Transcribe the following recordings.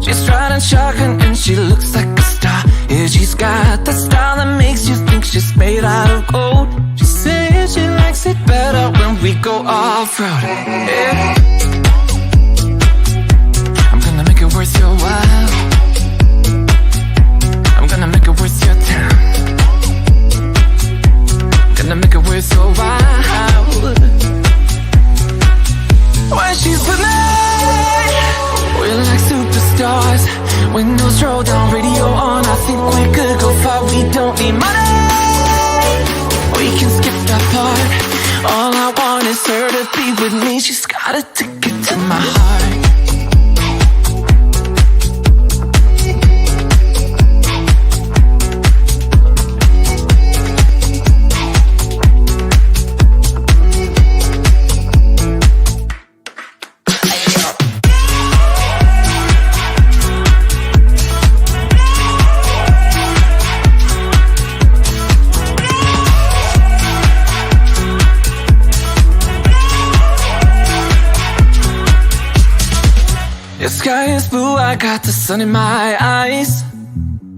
She's riding shotgun and she looks like a star. Yeah, she's got the style that makes you think she's made out of gold. She says she likes it better when we go off-road. Yeah. I'm gonna make it worth your while. I'm gonna make it worth your time. Gonna make it worth your while. When she's with me, we're like superstars. Windows roll down, radio on. I think we could go far. We don't need money. We can skip that part. All I want is her to be with me. She's got a ticket to my heart. The sky is blue, I got the sun in my eyes.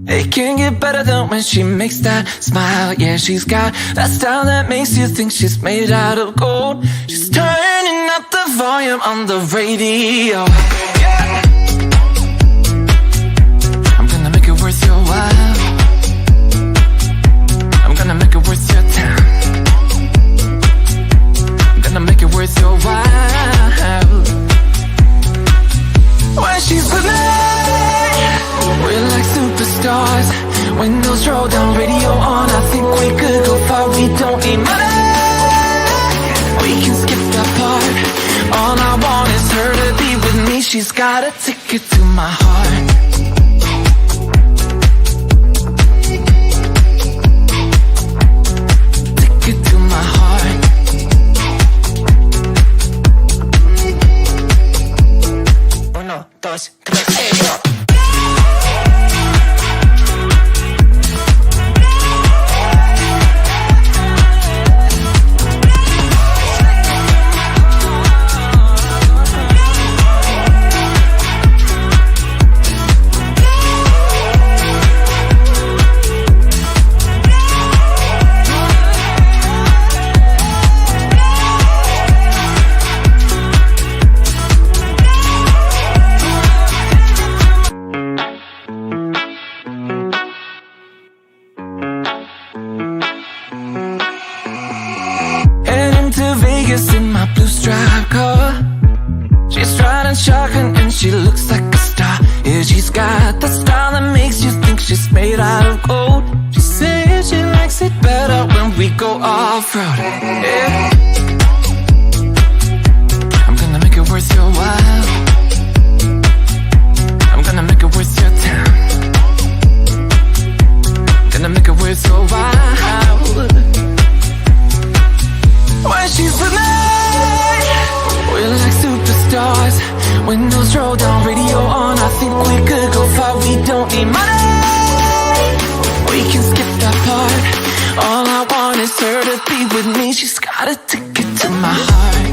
It can't get better than when she makes that smile. Yeah, she's got that style that makes you think she's made out of gold. She's turning up the volume on the radio. Yeah. I'm gonna make it worth your while. I'm gonna make it worth your time. I'm gonna make it worth your while. When she's with me, we're like superstars. Windows roll down, radio on. I think we could go far. We don't need money. We can skip that part. All I want is her to be with me. She's got a ticket to my heart. Ticket to my heart. Uno, dos, tres, hey, in my blue striped car. She's riding shotgun and she looks like a star. Yeah, she's got the style that makes you think she's made out of gold. She says she likes it better when we go off-road. Yeah. I'm gonna make it worth your while. I'm gonna make it worth your time. Gonna make it worth your while. When she's with me, we're like superstars. Windows roll down, radio on. I think we could go far. We don't need money. We can skip that part. All I want is her to be with me. She's got a ticket to my heart.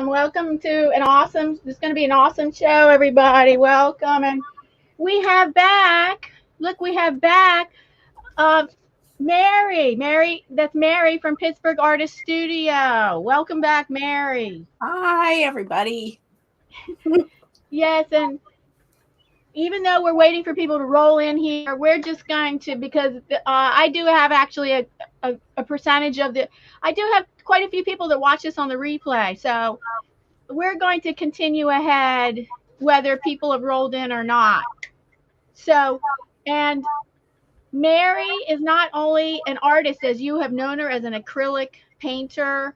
Welcome to an awesome, it's going to be an awesome show, everybody. Welcome. And we have back, look, we have back Mary, that's Mary from Pittsburgh Artist Studio. Welcome back, Mary. Hi, everybody. Yes, and even though we're waiting for people to roll in here, we're just going to, because I do have actually a percentage of the, I do have quite a few people that watch this on the replay. So we're going to continue ahead whether people have rolled in or not. So, and Mary is not only an artist, as you have known her as an acrylic painter.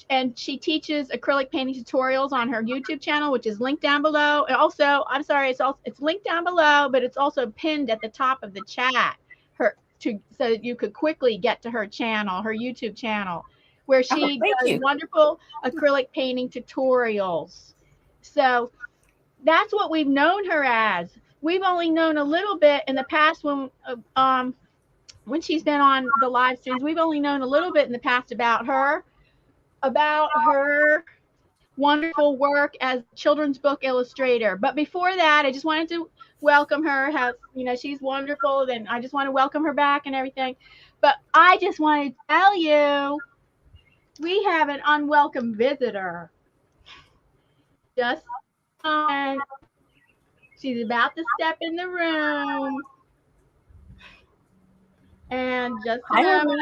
and she teaches acrylic painting tutorials on her YouTube channel, which is linked down below. And also, I'm sorry, it's linked down below, but it's also pinned at the top of the chat so that you could quickly get to her channel, her YouTube channel, where she does wonderful acrylic painting tutorials. So that's what we've known her as. We've only known a little bit in the past when she's been on the live streams. We've only known a little bit in the past about her wonderful work as children's book illustrator. But before that, I just wanted to welcome her. She's wonderful, and I just want to welcome her back and everything. But I just wanted to tell you, we have an unwelcome visitor. She's about to step in the room. And just to know, I know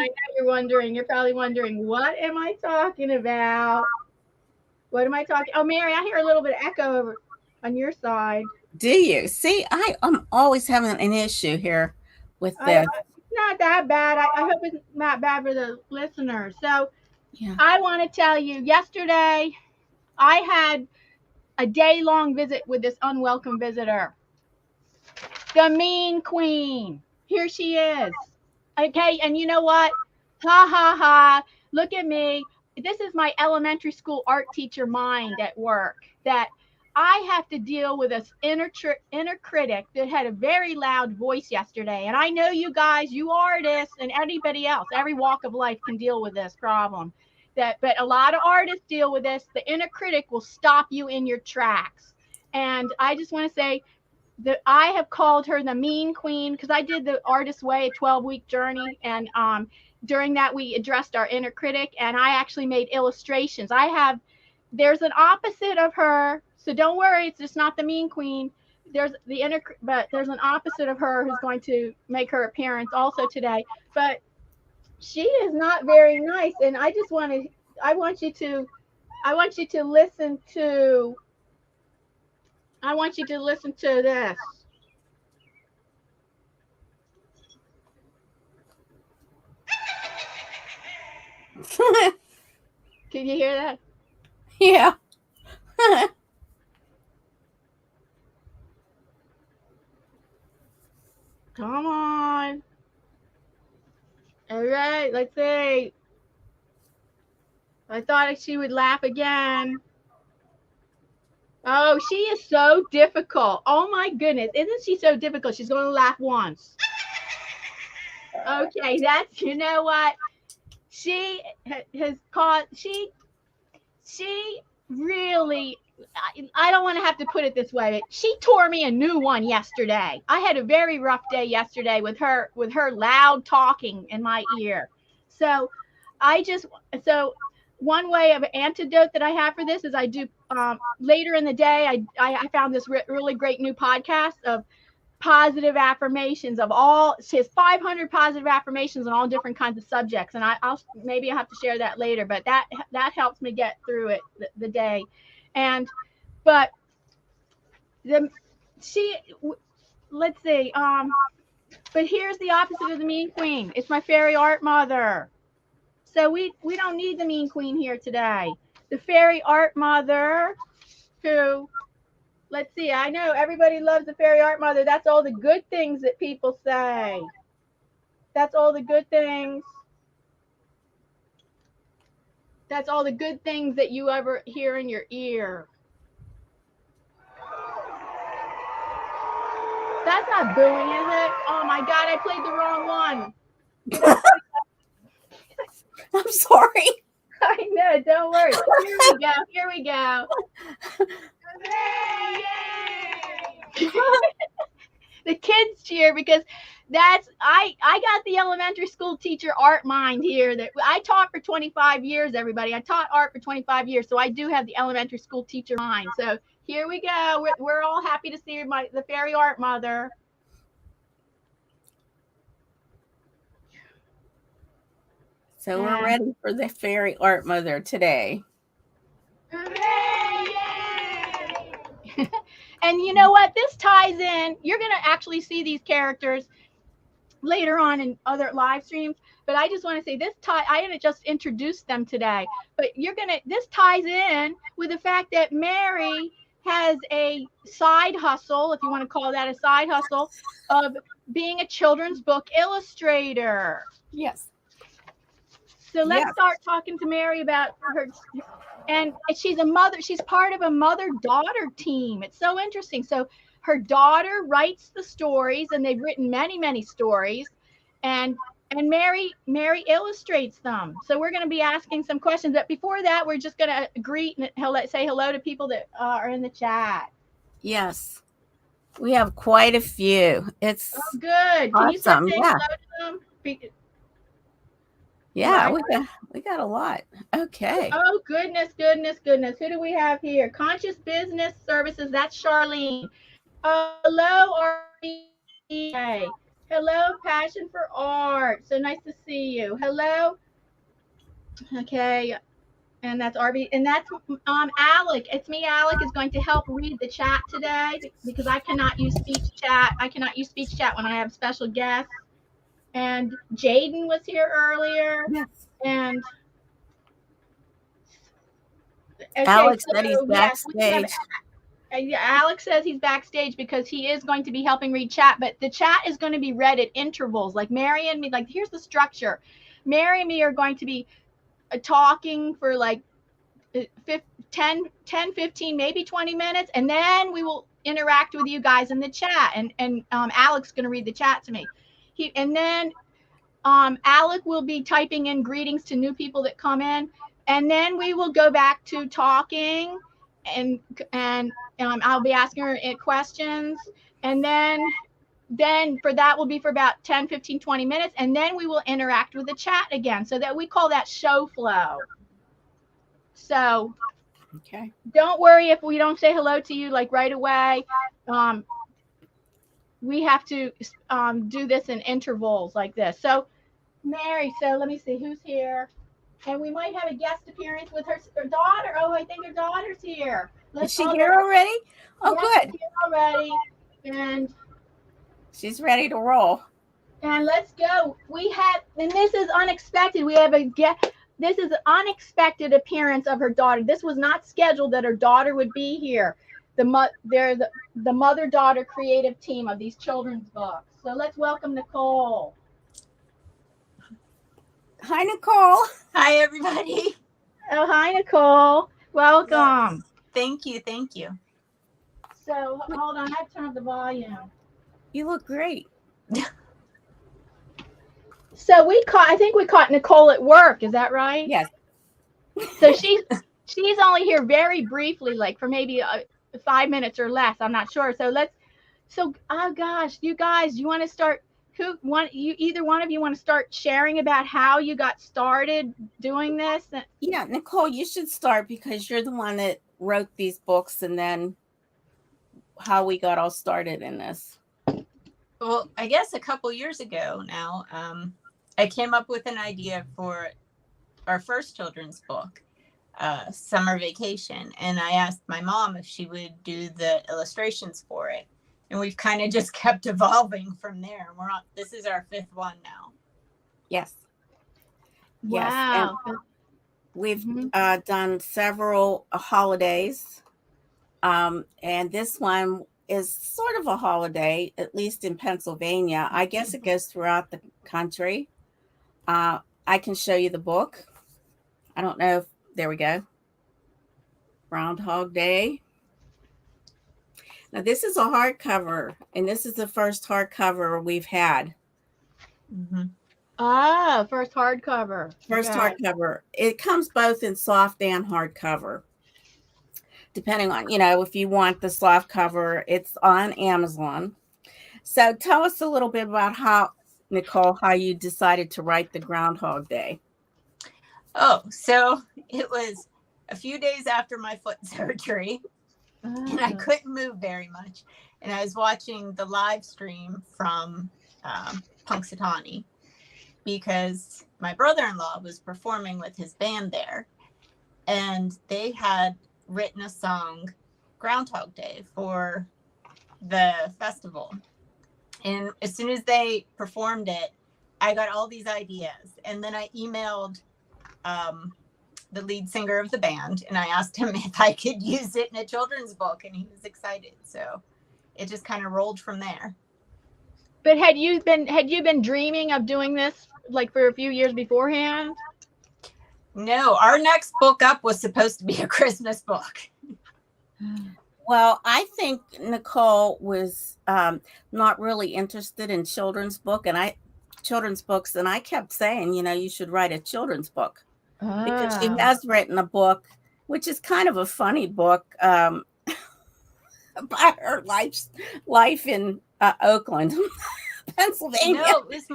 you're probably wondering, what am I talking about? What am I talking? Oh, Mary, I hear a little bit of echo over on your side. Do you? See, I'm always having an issue here with this. It's not that bad. I hope it's not bad for the listeners. So yeah. I want to tell you, yesterday I had a day-long visit with this unwelcome visitor. The Mean Queen. Here she is. Okay, and you know what? Ha, ha, ha. Look at me. This is my elementary school art teacher mind at work, that I have to deal with this inner critic that had a very loud voice yesterday. And I know you guys, you artists and anybody else, every walk of life can deal with this problem. But a lot of artists deal with this. The inner critic will stop you in your tracks. And I just want to say that I have called her the Mean Queen because I did the Artist Way, a 12-week journey. And during that, we addressed our inner critic, and I actually made illustrations. There's an opposite of her, so don't worry, it's just not the Mean Queen. There's an opposite of her who's going to make her appearance also today. But she is not very nice, and I want you to listen to this. Can you hear that? Yeah. Come on. All right, let's see. I thought she would laugh again. Oh, she is so difficult. Oh my goodness. Isn't she so difficult? She's going to laugh once. Okay, you know what? She has caused, she really, I don't want to have to put it this way, but she tore me a new one yesterday. I had a very rough day yesterday with her loud talking in my ear. So one way of antidote that I have for this is I do later in the day, I found this really great new podcast of positive affirmations she has 500 positive affirmations on all different kinds of subjects, and I'll have to share that later, but that helps me get through it the day. But here's the opposite of the Mean Queen. It's my fairy art mother. So we don't need the Mean Queen here today. The fairy art mother, who, let's see, I know everybody loves the fairy art mother. That's all the good things that people say. That's all the good things. That's all the good things that you ever hear in your ear. That's not booing, is it? Oh my God, I played the wrong one. I'm sorry. I know, don't worry. Here we go. The kids cheer because I got the elementary school teacher art mind here. That I taught for 25 years, everybody. I taught art for 25 years, so I do have the elementary school teacher mind. So here we go. We're all happy to see the fairy art mother. So we're ready for the fairy art mother today. And you know what? This ties in. You're going to actually see these characters later on in other live streams. But I just want to say I didn't just introduce them today, but this ties in with the fact that Mary has a side hustle, if you want to call that a side hustle, of being a children's book illustrator. Yes. So let's Yes. start talking to Mary about her. And she's a mother. She's part of a mother-daughter team. It's so interesting. So her daughter writes the stories, and they've written many, many stories, and Mary illustrates them. So we're going to be asking some questions. But before that, we're just going to greet and say hello to people that are in the chat. Yes. We have quite a few. It's good. Can you start saying hello to them? Yeah, we got a lot. Okay. Oh, goodness. Who do we have here? Conscious Business Services. That's Charlene. Hello, RBA. Hello, Passion for Art. So nice to see you. Hello. Okay. And that's RB. And that's Alec. It's me, Alec, is going to help read the chat today because I cannot use speech chat. I cannot use speech chat when I have special guests. And Jaden was here earlier. Yes. And okay, Alex said he's backstage. Alex says he's backstage because he is going to be helping read chat, but the chat is going to be read at intervals. Like Mary and me, like here's the structure. Mary and me are going to be talking for like 10, 15, maybe 20 minutes, and then we will interact with you guys in the chat. And Alex is going to read the chat to me. And then Alec will be typing in greetings to new people that come in, and then we will go back to talking, and I'll be asking her questions, and then for that will be for about 10, 15, 20 minutes, and then we will interact with the chat again. So that we call that show flow. So okay, don't worry if we don't say hello to you like right away. We have to do this in intervals like this. So Mary, so let me see who's here. And we might have a guest appearance with her daughter. Oh, I think her daughter's here. Is she here already? Oh, yes, good. She's here already. And she's ready to roll. And let's go. And this is unexpected. We have this is an unexpected appearance of her daughter. This was not scheduled that her daughter would be here. They're the mother-daughter creative team of these children's books. So let's welcome Nicole. Hi, Nicole. Hi, everybody. Oh, hi, Nicole. Welcome. Thank you. Thank you. So hold on. I have to turn up the volume. You look great. So I think we caught Nicole at work. Is that right? Yes. So she's only here very briefly, like for maybe 5 minutes or less. I'm not sure. Oh gosh, you guys, you want to start? Either one of you want to start sharing about how you got started doing this? Yeah, Nicole, you should start because you're the one that wrote these books, and then how we got all started in this. Well, I guess a couple years ago now, I came up with an idea for our first children's book, Summer Vacation, and I asked my mom if she would do the illustrations for it. And we've kind of just kept evolving from there. This is our 5th one now. Yes. Wow. Yes. We've done several holidays. And this one is sort of a holiday, at least in Pennsylvania. I guess it goes throughout the country. I can show you the book. I don't know if, there we go. Groundhog Day. Now, this is a hardcover, and this is the first hardcover we've had. Mm-hmm. Ah, first hardcover. Hardcover. It comes both in soft and hardcover, depending on, if you want the soft cover. It's on Amazon. So tell us a little bit about Nicole, how you decided to write the Groundhog Day. Oh, so it was a few days after my foot surgery. And I couldn't move very much. And I was watching the live stream from Punxsutawney because my brother-in-law was performing with his band there. And they had written a song, Groundhog Day, for the festival. And as soon as they performed it, I got all these ideas. And then I emailed the lead singer of the band, and I asked him if I could use it in a children's book, and he was excited. So it just kind of rolled from there. But had you been dreaming of doing this like for a few years beforehand? No, our next book up was supposed to be a Christmas book. Well, I think Nicole was not really interested in children's books, and I kept saying, you should write a children's book, because she has written a book, which is kind of a funny book, about her life in Oakland, Pennsylvania. No, it was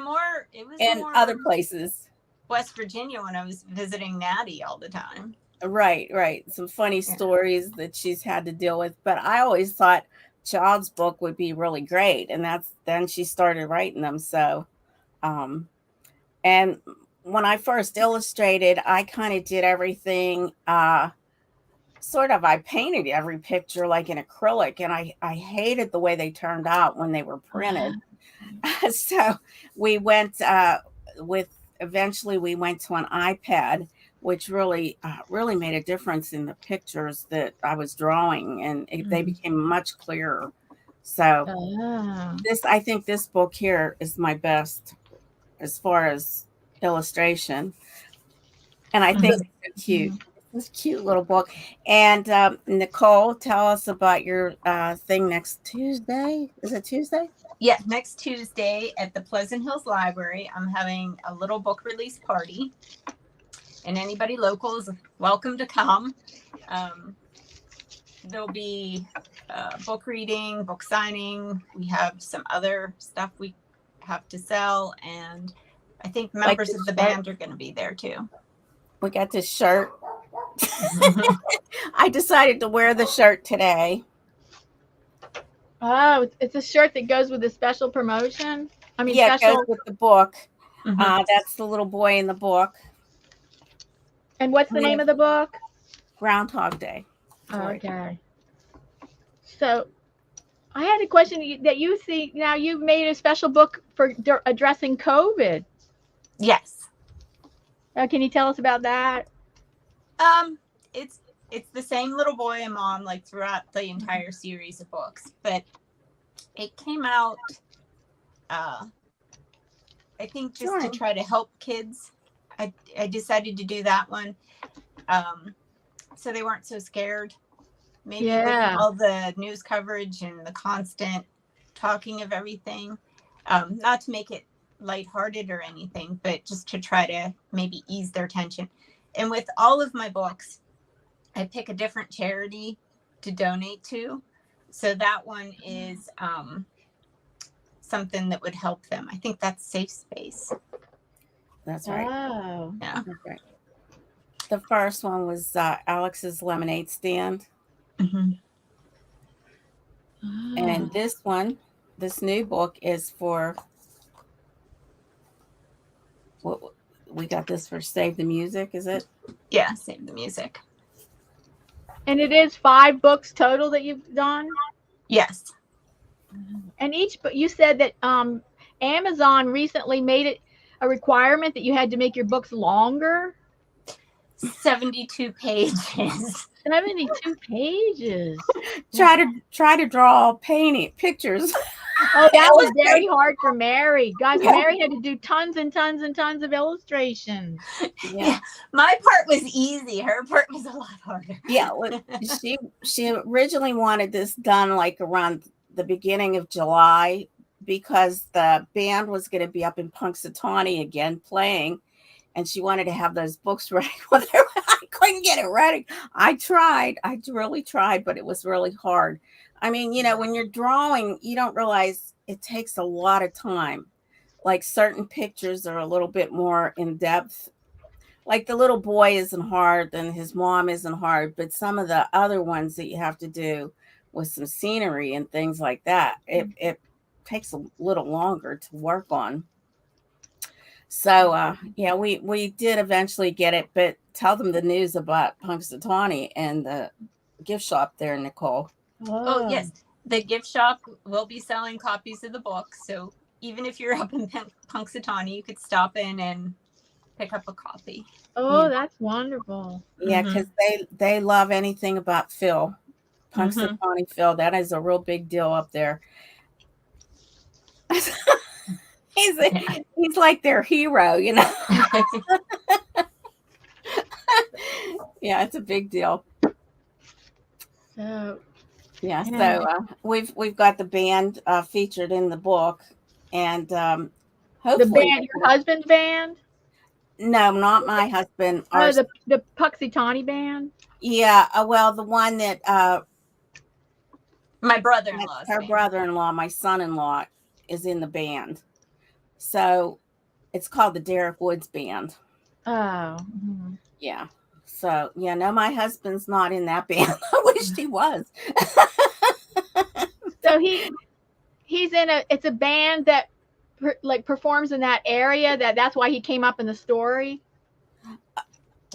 and more other places. West Virginia, when I was visiting Natty all the time. Right. Some funny stories that she's had to deal with. But I always thought child's book would be really great. And then she started writing them. So, and when I first illustrated, I kind of did everything, I painted every picture like in acrylic. And I hated the way they turned out when they were printed. So we went eventually we went to an iPad, which really made a difference in the pictures that I was drawing, and they became much clearer. So I think this book here is my best as far as illustration. And I think it's cute. It's a cute little book. And Nicole, tell us about your thing next Tuesday. Is it Tuesday? Yeah, next Tuesday at the Pleasant Hills Library, I'm having a little book release party, and anybody local is welcome to come. There'll be book reading, book signing. We have some other stuff we have to sell, and I think members of the band are going to be there too. We got this shirt. I decided to wear the shirt today. Oh, it's a shirt that goes with a special promotion. I mean, yeah, special... it goes with the book. That's the little boy in the book. And what's the name of the book? Groundhog Day. Okay. So, I had a question that you see now. You've made a special book for addressing COVID. Yes. Can you tell us about that? It's the same little boy and mom like throughout the entire series of books, but it came out I think just to try to help kids. I decided to do that one so they weren't so scared. Maybe with all the news coverage and the constant talking of everything, not to make it lighthearted or anything, but just to try to maybe ease their tension. And with all of my books, I pick a different charity to donate to. So that one is something that would help them. I think that's Safe Space. That's right. Oh. Yeah. That's right. The first one was Alex's Lemonade Stand. And this new book is for, what we got this for Save the Music, is it? Yeah, Save the Music. And it is 5 books total that you've done? Yes. And you said that Amazon recently made it a requirement that you had to make your books longer? 72 pages. 72 pages. Try to draw pictures. Oh, that was very hard for Mary. Guys, Mary had to do tons and tons and tons of illustrations. Yeah. My part was easy. Her part was a lot harder. Yeah. She originally wanted this done like around the beginning of July, because the band was going to be up in Punxsutawney again playing, and she wanted to have those books ready. I couldn't get it ready. I really tried, but it was really hard. I mean, when you're drawing, you don't realize it takes a lot of time. Like certain pictures are a little bit more in depth. Like the little boy isn't hard and his mom isn't hard, but some of the other ones that you have to do with some scenery and things like that, it takes a little longer to work on. So, we did eventually get it, but tell them the news about Punxsutawney and the gift shop there, Nicole. Oh, yes. the gift shop will be selling copies of the book. So even if you're up in Punxsutawney, you could stop in and pick up a copy. Oh, that's wonderful. Yeah, because they love anything about Phil. Punxsutawney Phil. That is a real big deal up there. He's like their hero, you know. Yeah, it's a big deal. So yeah, so we've got the band featured in the book, and hopefully the band, your husband's band? No, not my husband. Oh, the Punxsutawney band. Yeah, well, the one that my brother-in-law, her brother-in-law, my son-in-law, is in the band. So it's called the Derek Woods Band. Oh, yeah. So yeah, no, my husband's not in that band. I wished he was. So he's in it's a band that performs in that area. That's why he came up in the story.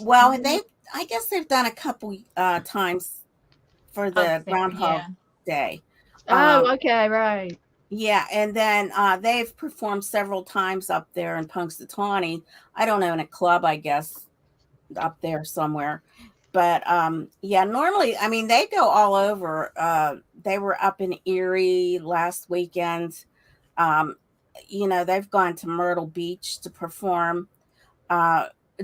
Well, I guess they've done a couple times for the Groundhog Day. Oh, okay, right. Yeah, and then they've performed several times up there in Punxsutawney. I don't know, in a club, I guess, up there somewhere. But yeah, normally, I mean, they go all over. They were up in Erie last weekend. You know, they've gone to Myrtle Beach to perform.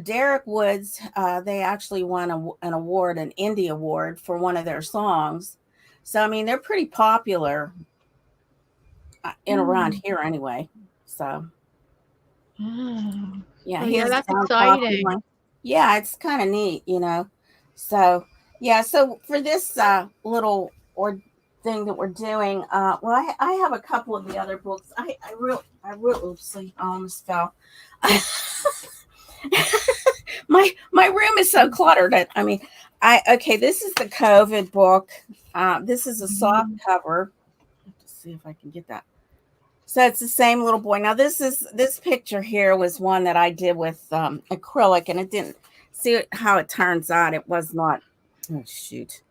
Derek Woods, they actually won an award, an Indie Award for one of their songs. So, I mean, they're pretty popular in around here anyway. So, yeah, that's exciting. Yeah, it's kind of neat, you know. So, yeah, so for this little thing that we're doing, well, I have a couple of the other books. I oops, I almost fell. my room is so cluttered. I mean, okay, this is the COVID book. This is a soft cover. Let's see if I can get that. So it's the same little boy. Now this picture here was one that I did with acrylic, and it didn't see how it turns out. It was not, oh shoot,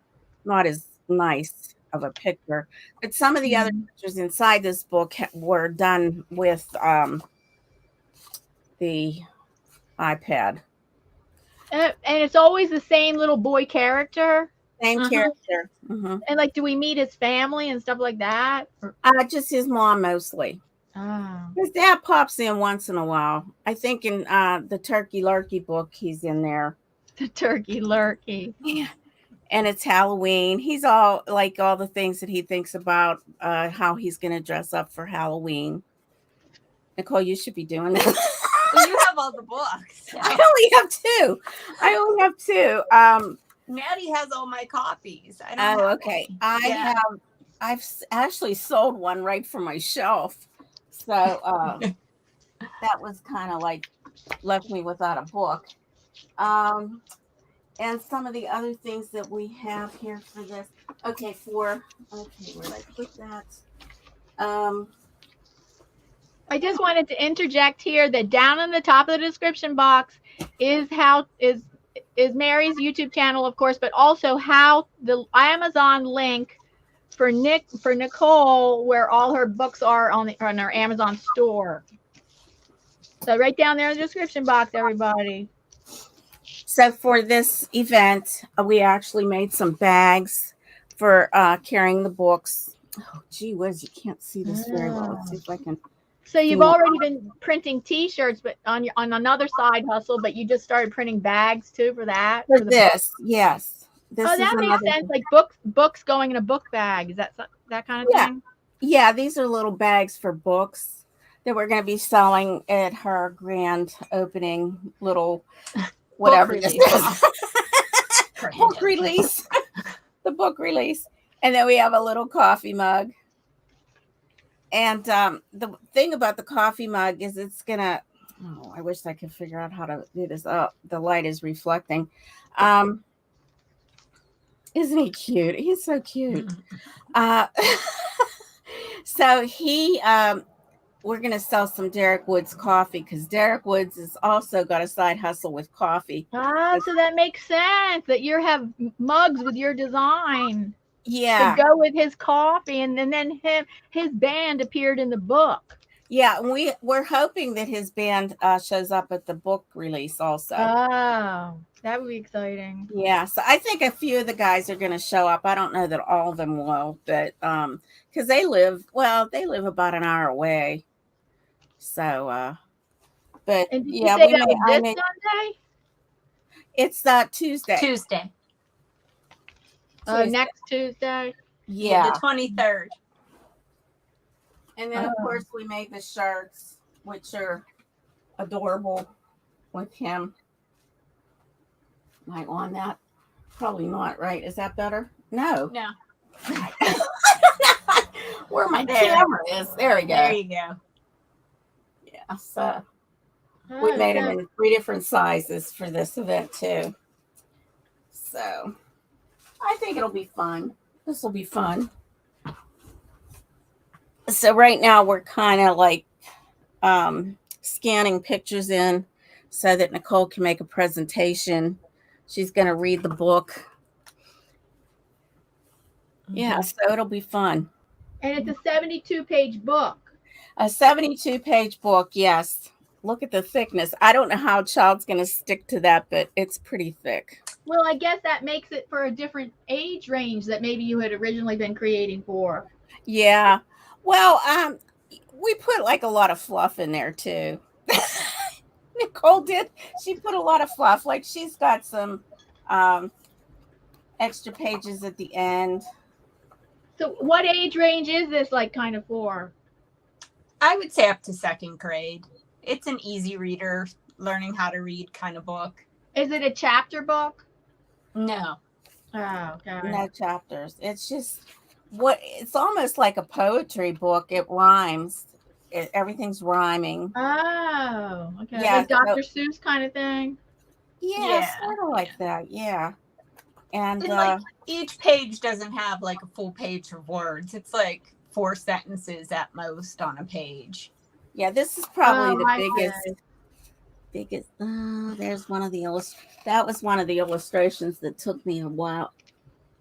not as nice of a picture. But some of the other pictures inside this book were done with the iPad. And it's always the same little boy character. Same character. And like, do we meet his family and stuff like that? Just his mom mostly. Oh. His dad pops in once in a while. I think in the Turkey Lurkey book, he's in there. The Turkey Lurkey. Yeah. And it's Halloween. He's all the things that he thinks about how he's going to dress up for Halloween. Nicole, you should be doing that. Well, you have all the books. I only have two. Maddie has all my copies. Okay. I've actually sold one right from my shelf. So that was kind of like left me without a book. And some of the other things that we have here for this. Okay, where did I put that? I just wanted to interject here that down in the top of the description box is Mary's YouTube channel, of course, but also how the Amazon link for Nicole, where all her books are on her Amazon store. So right down there in the description box, everybody. So for this event, we actually made some bags for carrying the books. Oh, gee whiz, you can't see this very well. Let's see if I can. So you've already been printing T-shirts, but on another side hustle, but you just started printing bags too for that. For this, yes. That makes sense. Like books going in a book bag. Is that kind of thing? Yeah, these are little bags for books that we're going to be selling at her grand opening. Little whatever this is. Book release. The book release, and then we have a little coffee mug. And the thing about the coffee mug is it's gonna. Oh, I wish I could figure out how to do this. Oh, the light is reflecting. Isn't he cute? He's so cute. So we're gonna sell some Derek Woods coffee because Derek Woods has also got a side hustle with coffee. So that makes sense that you have mugs with your design. Yeah. to go with his coffee, and then his band appeared in the book. Yeah, and we're hoping that his band shows up at the book release also. Oh, that would be exciting. Yeah, so I think a few of the guys are going to show up. I don't know that all of them will, but because they live about an hour away. So, but And did you yeah, say that was this Sunday? It's Tuesday. Tuesday. Next Tuesday. Yeah, The 23rd. and then of course we made the shirts, which are adorable with him. Might want that. Probably not, right? Is that better? No. No. Where my camera is. There we go. There you go. Yeah, so we made them in 3 different sizes for this event too. So I think it'll be fun. This will be fun. So right now we're kind of like scanning pictures in so that Nicole can make a presentation. She's going to read the book. Yeah, so it'll be fun. And it's a 72-page book. A 72-page book, yes. Look at the thickness. I don't know how a child's going to stick to that, but it's pretty thick. Well, I guess that makes it for a different age range that maybe you had originally been creating for. Yeah. Well, we put like a lot of fluff in there too. Nicole did. She put a lot of fluff. Like she's got some extra pages at the end. So what age range is this like kind of for? I would say up to 2nd grade. It's an easy reader, learning how to read kind of book. Is it a chapter book? No. Oh, okay. No chapters. It's just it's almost like a poetry book. It rhymes. Everything's rhyming. Oh, okay. Yeah, Like Dr. Seuss kind of thing. Yeah, sort of like that. Yeah. And like each page doesn't have like a full page of words. It's like 4 sentences at most on a page. Yeah, this is probably the biggest. There's one of the that was one of the illustrations that took me a while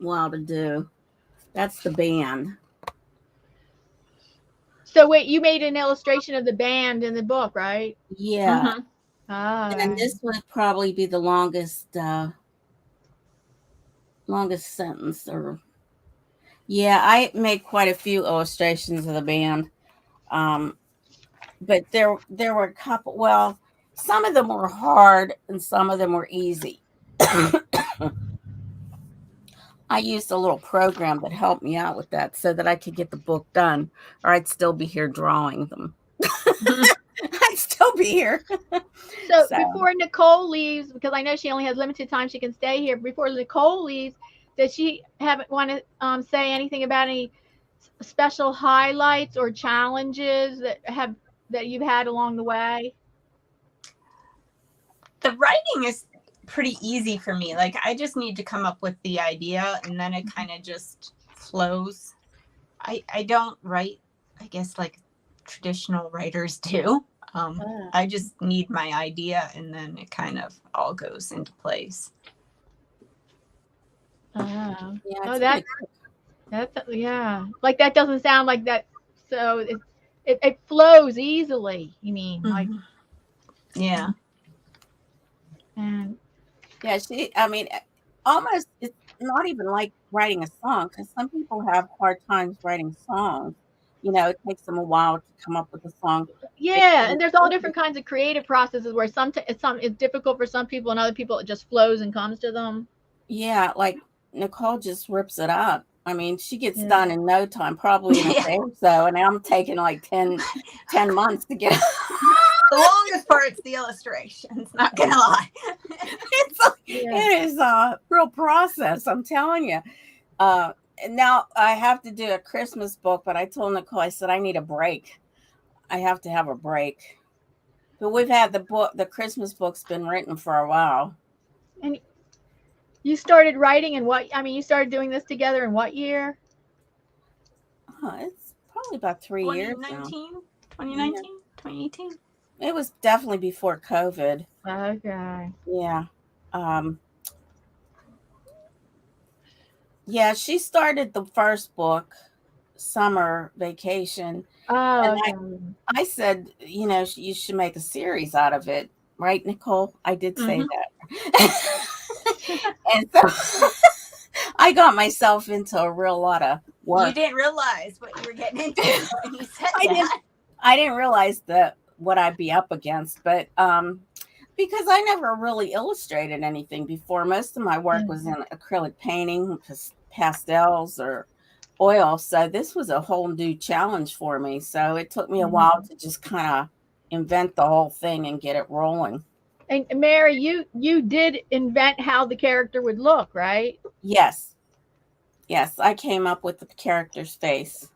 to do. That's the band. So wait, you made an illustration of the band in the book, right? Yeah. Mm-hmm. And this would probably be the longest sentence. Or yeah, I made quite a few illustrations of the band. But there were a couple. Well, some of them were hard and some of them were easy. I used a little program that helped me out with that so that I could get the book done, or I'd still be here drawing them. I'd still be here. So before Nicole leaves, because I know she only has limited time she can stay here, before Nicole leaves, does she want to say anything about any special highlights or challenges that you've had along the way? The writing is pretty easy for me. Like I just need to come up with the idea and then it kind of just flows. I don't write, I guess, like traditional writers do. I just need my idea and then it kind of all goes into place. Yeah, That's yeah. Like that doesn't sound like that. So it flows easily. You mean like? Yeah. And yeah. I mean, almost. It's not even like writing a song because some people have hard times writing songs. You know, it takes them a while to come up with a song. yeah, and there's all different kinds of creative processes where it's difficult for some people and other people it just flows and comes to them. Yeah, like Nicole just rips it up. I mean, she gets done in no time, probably in a day or so, and I'm taking like 10 months to get. The longest part's the illustrations, not gonna lie. It is a real process, I'm telling you. And now I have to do a Christmas book, but I told Nicole, I said, I need a break. I have to have a break. But we've had the Christmas book's been written for a while. And you started writing you started doing this together in what year? It's probably about 3 years now. 2019, 2018. It was definitely before COVID. Okay. Yeah. Yeah, she started the first book, Summer Vacation, Oh, and okay. I said, you should make a series out of it, right, Nicole? I did say Mhm. that. And so I got myself into a real lot of You work. didn't realize what you were getting into when you said I didn't that. I didn't realize that what I'd be up against, but because I never really illustrated anything before. Most of my work was in acrylic painting, pastels, or oil. So this was a whole new challenge for me. So it took me a while to just kind of invent the whole thing and get it rolling. And Mary, you did invent how the character would look, right? Yes. Yes, I came up with the character's face.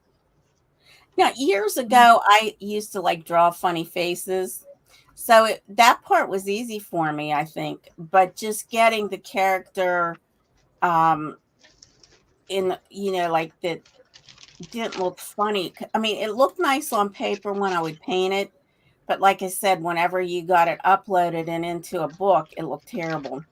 Now, years ago, I used to like draw funny faces. So that part was easy for me, I think. But just getting the character um like that didn't look funny. I mean, it looked nice on paper when I would paint it, but like I said, whenever you got it uploaded and into a book, it looked terrible.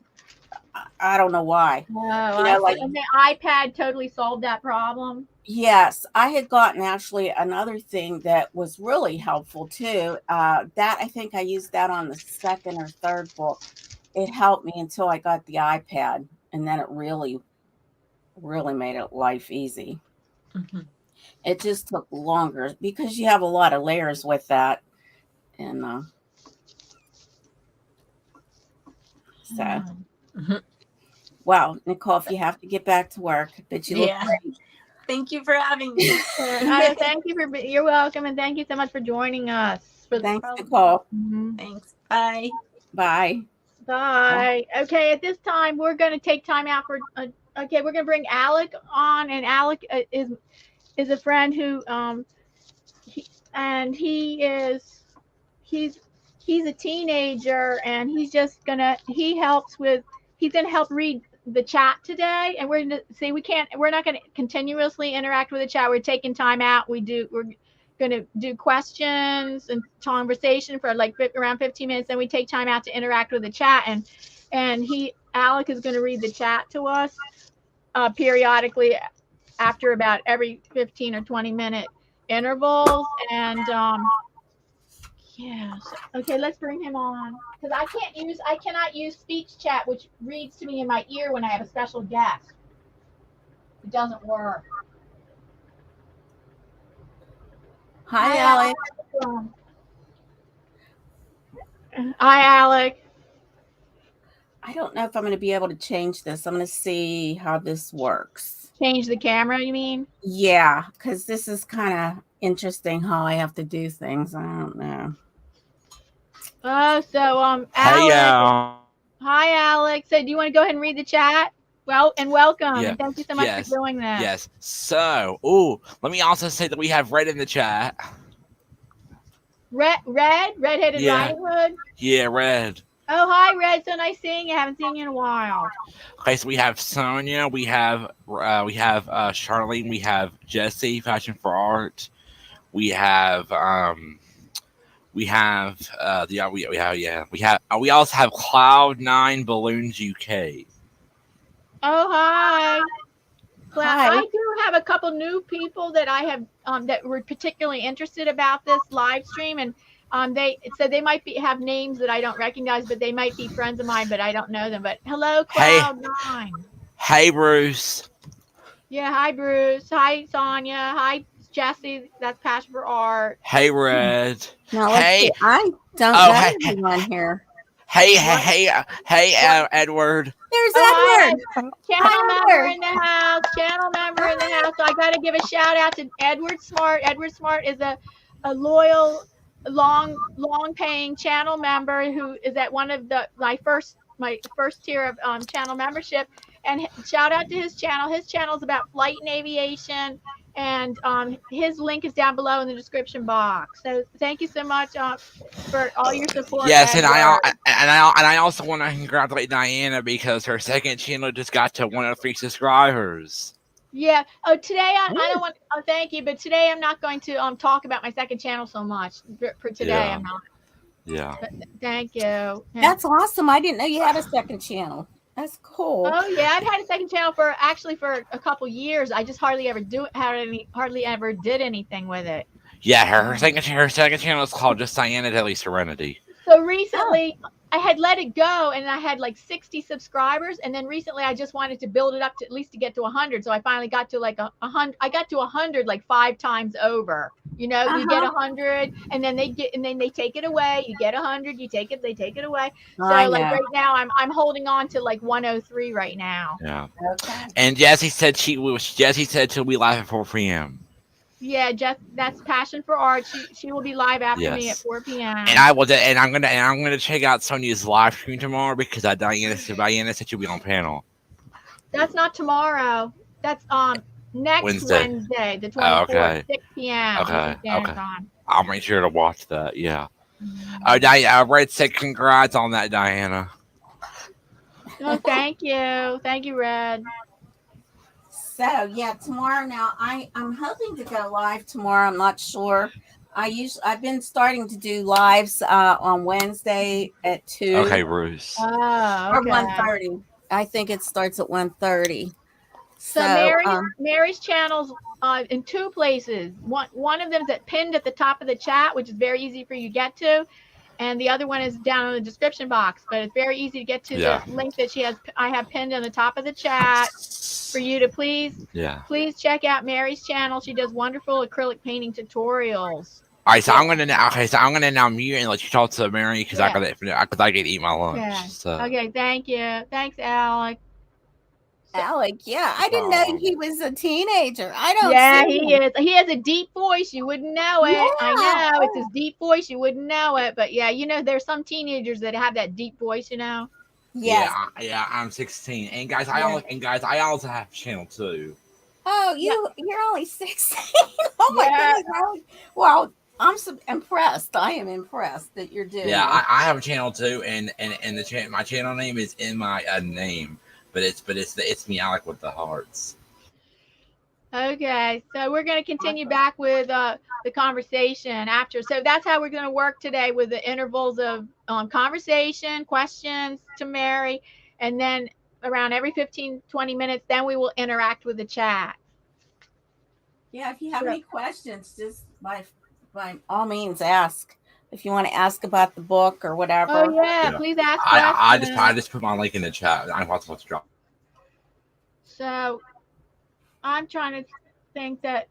I don't know why. Oh, I see. Like, And the iPad totally solved that problem. yes, I had gotten actually another thing that was really helpful too. That I think I used that on the second or third book. It helped me until I got the iPad, and then it really, really made it life easy. Mhm. It just took longer because you have a lot of layers with that, and so. Mhm. Wow, Nicole, if you have to get back to work, but you look Yeah. great. Thank you for having me. Thank you you're welcome, and thank you so much for joining us for the Thanks, program. Nicole. Thanks. Bye. Bye. Bye. Okay, at this time we're going to take time out for. Okay, we're going to bring Alec on, and Alec is a friend who and he's he's a teenager, and he's gonna help read the chat today, and we're gonna see we're not gonna continuously interact with the chat. We're taking time out. We're gonna do questions and conversation for like around 15 minutes. Then we take time out to interact with the chat, and Alec is gonna read the chat to us periodically after about every 15 or 20-minute intervals. And yes, okay, let's bring him on because I cannot use speech chat, which reads to me in my ear when I have a special guest. It doesn't work. Hi, Alec. Hi, Alec. I don't know if I'm going to be able to change this. I'm going to see how this works. Change the camera, you mean? Yeah, because this is kind of interesting how I have to do things. I don't know. Oh, so Alec. Hey y'all. Hi, Alec. So, do you want to go ahead and read the chat? Well, and welcome, Yeah. and thank you so much Yes. for doing this. Yes. So, let me also say that we have Red in the chat. Redheaded Yeah. Riding Hood. Yeah, Red. Oh, hi, Red. So nice seeing you. Haven't seen you in a while. Okay, so we have Sonia, we have Charlene, we have Jesse, Passion for Art. We have we also have Cloud9 Balloons UK. Oh, hi. Hi. I do have a couple new people that I have that were particularly interested about this live stream, and they said they might have names that I don't recognize, but they might be friends of mine, but I don't know them. But hello, Cloud9. Hey, Bruce. Yeah, hi, Bruce. Hi, Sonia. Hi, Jesse. That's Passion for Art. Hey, Red. Now, Hey. see. I don't know anyone here. Hey, Edward. There's Edward. Edward. Channel member in the house. Channel member in the house. So I got to give a shout out to Edward Smart. Edward Smart is a loyal, long paying channel member who is at one of my first tier of channel membership. And shout out to his channel. His channel is about flight and aviation. And his link is down below in the description box. So thank you so much for all your support. Yes, Edward. and I also want to congratulate Diana because her second channel just got to 103 subscribers. Yeah. Oh, today I don't want. Oh, thank you, but today I'm not going to talk about my second channel so much. For today, Yeah. I'm not. Yeah. But thank you. That's awesome. I didn't know you had a second channel. That's cool. Oh yeah, I've had a second channel for a couple years. I just hardly ever did anything with it. Yeah, her second channel is called just Diana Daily Serenity. So recently, I had let it go, and I had like 60 subscribers, and then recently I just wanted to build it up to at least to get to 100. So I finally got to like 100. I got to 100 like 5 times over. You know, you get 100, and then they take it away. You get 100, they take it away. So like right now, I'm holding on to like 103 right now. Yeah. Okay. And Jessie said she'll be live at 4 p.m. Yeah, that's Passion for Art. She will be live after me at Yes. 4 p.m. And I'm gonna check out Sonia's live stream tomorrow because Diana said she'll be on panel. That's not tomorrow. That's next Wednesday, the 24th, okay. 6 p.m. Okay. Standard Time. I'll make sure to watch that. Yeah. Red said congrats on that, Diana. Oh, thank you, Red. So yeah, tomorrow. Now I'm hoping to go live tomorrow. I'm not sure. I've been starting to do lives on Wednesday at 2. Okay, Bruce. Oh, Or okay. 1:30. I think it starts at 1:30. So Mary's channel's in 2 places. One of them's pinned at the top of the chat, which is very easy for you to get to, and the other one is down in the description box. But it's very easy to get to the link that I have pinned on the top of the chat for you to please check out Mary's channel. She does wonderful acrylic painting tutorials. All right, so I'm gonna now mute and let you talk to Mary because I gotta eat my lunch. Yeah. So. Okay, thank you. Thanks, Alec. Alec, yeah, I didn't know he was a teenager. I don't. Yeah, he is. He has a deep voice. You wouldn't know it. Yeah. I know it's his deep voice. You wouldn't know it, but yeah, you know, there's some teenagers that have that deep voice. You know. Yes. Yeah. I'm 16, and guys, I also have a channel too. Oh, you're only 16. Oh my goodness. Well, I'm impressed. I am impressed that you're doing. Yeah, I have a channel too, and my channel name is in my name, but it's me, Alec, with the hearts. Okay, so we're going to continue back with the conversation after. So that's how we're going to work today, with the intervals of conversation, questions to Mary, and then around every 15-20 minutes, then we will interact with the chat. Yeah, if you have any questions, just by all means ask. If you want to ask about the book or whatever. Oh yeah, please ask questions. I just put my link in the chat. I'm about to drop. So I'm trying to think that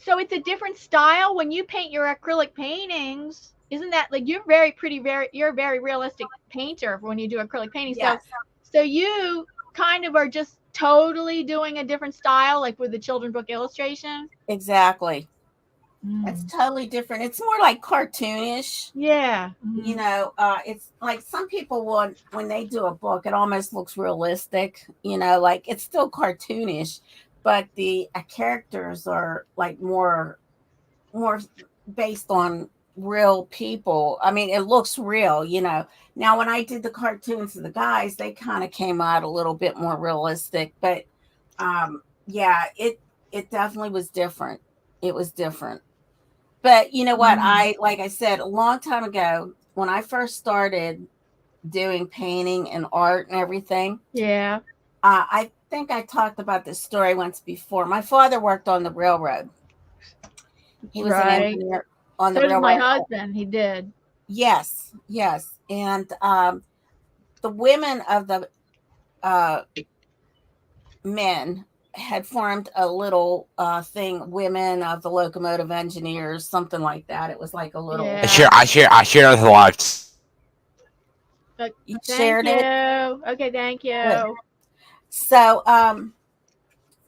so it's a different style when you paint your acrylic paintings. Isn't that like you're a very realistic painter when you do acrylic paintings? Yes. So you kind of are just totally doing a different style, like with the children's book illustration. Exactly. It's totally different. It's more like cartoonish. Yeah. You know, it's like some people when they do a book, it almost looks realistic, you know, like it's still cartoonish, but the characters are like more based on real people. I mean, it looks real, you know. Now, when I did the cartoons of the guys, they kind of came out a little bit more realistic, but yeah, it definitely was different. It was different. But you know what? Like I said, a long time ago, when I first started doing painting and art and everything. Yeah. I think I talked about this story once before. My father worked on the railroad. He was an engineer on the railroad. So did my husband. He did. Yes. And the women of the men had formed a little thing, women of the locomotive engineers, something like that. It was like a little. Yeah. I share the live. You shared it. Okay, thank you. Good. So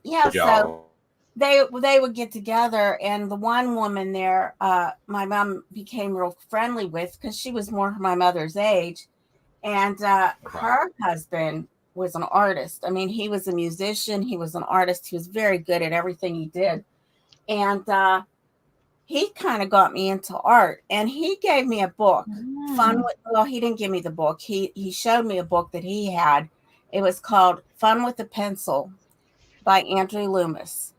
yeah, so they would get together, and the one woman there, my mom became real friendly with, because she was more my mother's age, and her husband was an artist. I mean, he was a musician, he was an artist, he was very good at everything he did, and he kind of got me into art, and he gave me a book. Well, he didn't give me the book. He showed me a book that he had. It was called Fun with a Pencil by Andrew Loomis.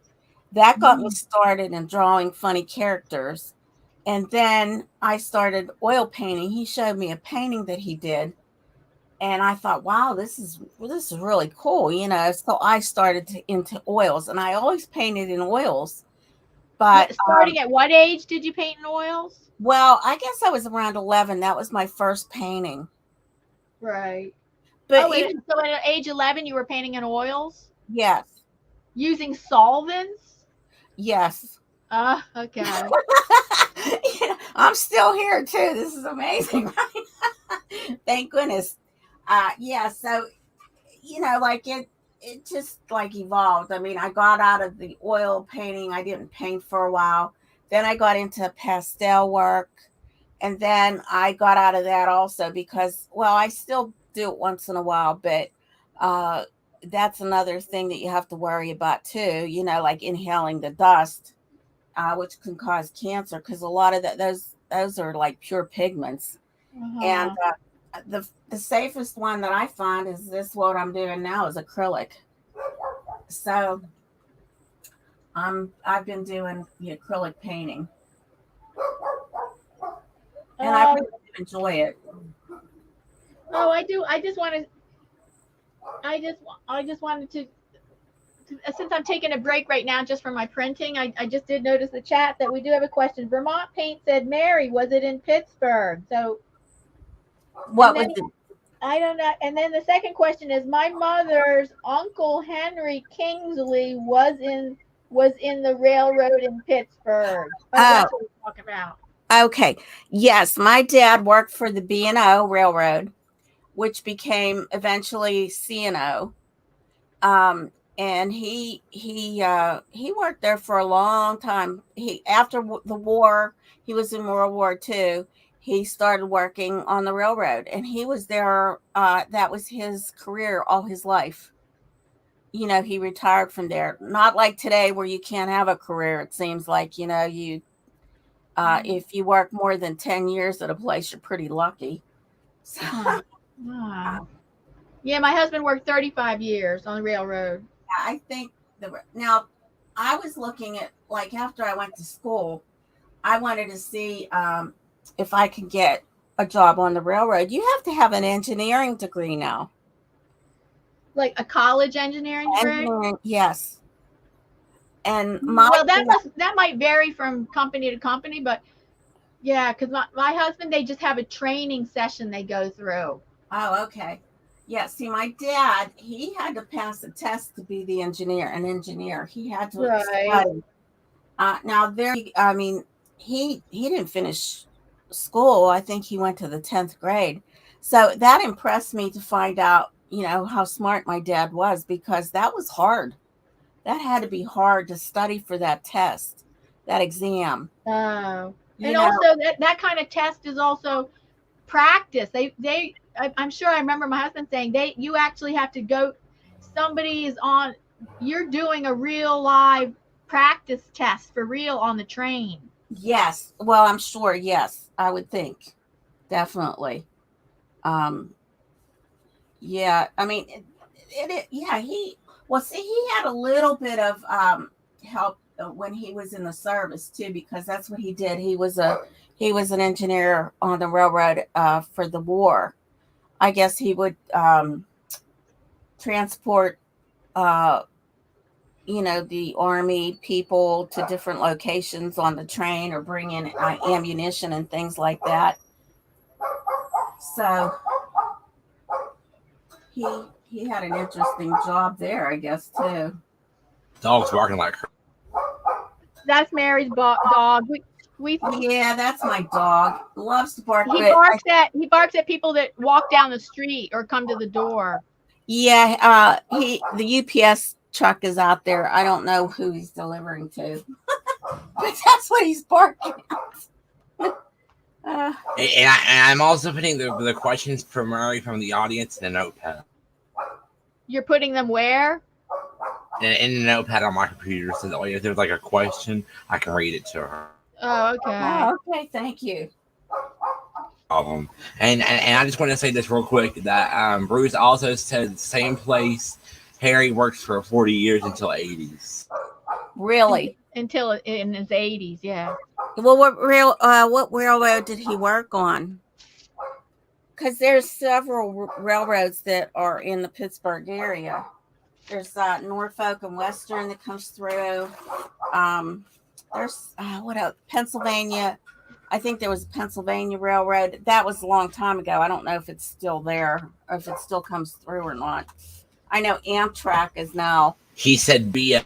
That got me started in drawing funny characters. And then I started oil painting. He showed me a painting that he did And I thought, wow, this is really cool, you know. So I started into oils, and I always painted in oils. But Starting at what age did you paint in oils? well, I guess I was around 11. That was my first painting. Right. But Oh, even so at age 11, you were painting in oils yes, using solvents? yes. Okay. Yeah, I'm still here too. This is amazing, right? Thank goodness. Yeah. So you know, like it just like evolved. I mean, I got out of the oil painting. I didn't paint for a while. Then I got into pastel work. And then I got out of that also because, well, I still do it once in a while, but uh, that's another thing that you have to worry about too, you know, like inhaling the dust, which can cause cancer because a lot of those are like pure pigments. And Uh-huh. the safest one that I find is this, what I'm doing now is acrylic. So I've been doing the acrylic painting and I really do enjoy it. Oh, I do. I just want to. I just wanted to. Since I'm taking a break right now, just for my printing, I just did notice the chat that we do have a question. Vermont Paint said, "Mary, was it in Pittsburgh?" So, What and was then the I don't know. And then the second question is, my mother's uncle Henry Kingsley was in the railroad in Pittsburgh. Oh, oh, that's what we're talking about. okay. Yes, my dad worked for the B&O Railroad, which became eventually C&O. And he worked there for a long time. He after the war, he was in World War II. He started working on the railroad, and he was there. That was his career all his life. You know, he retired from there. Not like today, where you can't have a career. It seems like, you know, you if you work more than 10 years at a place, you're pretty lucky. So, Ah. Yeah, my husband worked 35 years on the railroad. I think now I was looking at, like, after I went to school, I wanted to see if I could get a job on the railroad. You have to have an engineering degree now. Like a college engineering degree? Engineering, yes. And my Well, that might vary from company to company, but yeah, because my husband, they just have a training session they go through. oh, okay. Yeah, see, my dad, he had to pass a test to be an engineer. He had to Right. study. Now I mean, he didn't finish school. I think he went to the 10th grade. So that impressed me to find out, you know, how smart my dad was, because that was hard. That had to be hard to study for that test, that exam. Oh. You And know, also that kind of test is also practice. I'm sure I remember my husband saying you actually have to go, somebody is on, you're doing a real live practice test for real on the train. yes. Well, I'm sure, yes, I would think. Definitely. Um, yeah, I mean, yeah, see, he had a little bit of help when he was in the service too, because that's what he did. He was an engineer on the railroad for the war. I guess he would transport, uh, you know, the army people to different locations on the train, or bring in ammunition and things like that. So he had an interesting job there, I guess, too. Dog's barking like her. That's Mary's dog. Yeah, that's my dog. Loves to bark. He barks at people that walk down the street or come to the door. Yeah, the UPS truck is out there. I don't know who he's delivering to, but that's what he's barking at. And I'm also putting the questions for Murray from the audience in a notepad. You're putting them where? In a notepad on my computer, so that way if there's like a question, I can read it to her. Oh, okay. Oh, okay, thank you. And I just want to say this real quick, that Bruce also said the same place Harry works for 40 years until 80s. Really? Until in his 80s, yeah. Well, what railroad did he work on? because there's several railroads that are in the Pittsburgh area. There's Norfolk and Western that comes through. There's what else? Pennsylvania. I think there was a Pennsylvania Railroad. That was a long time ago. I don't know if it's still there or if it still comes through or not. I know Amtrak is now. He said B&O.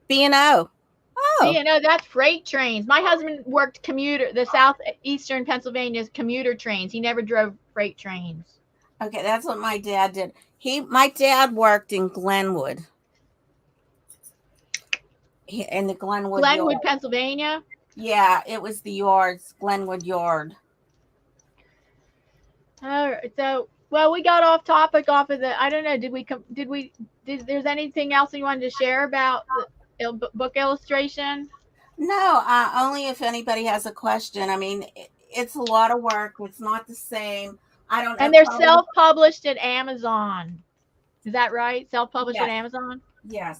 B&O. Oh. B&O, that's freight trains. My husband worked the southeastern Pennsylvania's commuter trains. He never drove freight trains. Okay, that's what my dad did. My dad worked in Glenwood. In the Glenwood Glenwood, yard. Pennsylvania. Yeah, it was the yards, Glenwood Yard. All right, so we got off topic off of the. I don't know. Did there's anything else you wanted to share about the book illustration? No, only if anybody has a question. I mean, it's a lot of work. It's not the same. I don't know. And they're self-published at Amazon. Is that right? Self-published Yes. at Amazon? Yes.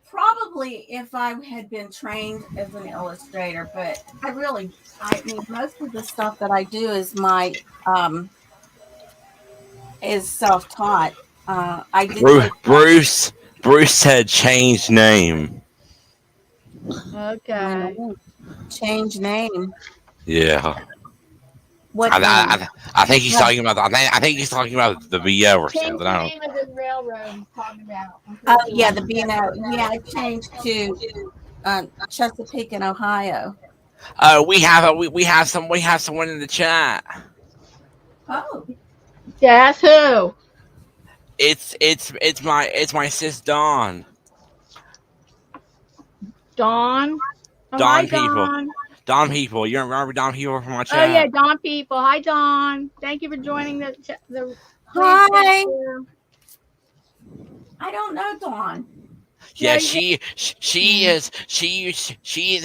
Probably if I had been trained as an illustrator, but I mean, most of the stuff that I do is is self-taught. I did Bruce said change name. Okay. Change name. Yeah. What? I think he's talking about. I think he's talking about the VO or Change something. the I name of the railroad he's talking about. Oh yeah, the B&O. Yeah, I changed to Chesapeake in Ohio. We have someone in the chat. Oh. Guess who? It's my sis Dawn. Dawn. Oh, Dawn hi, people. Dawn. Dawn people. You remember Dawn people from my Oh chat? yeah, Dawn people. Hi, Dawn. Thank you for joining the. Hi. I don't know Dawn. Yeah, Yeah, she is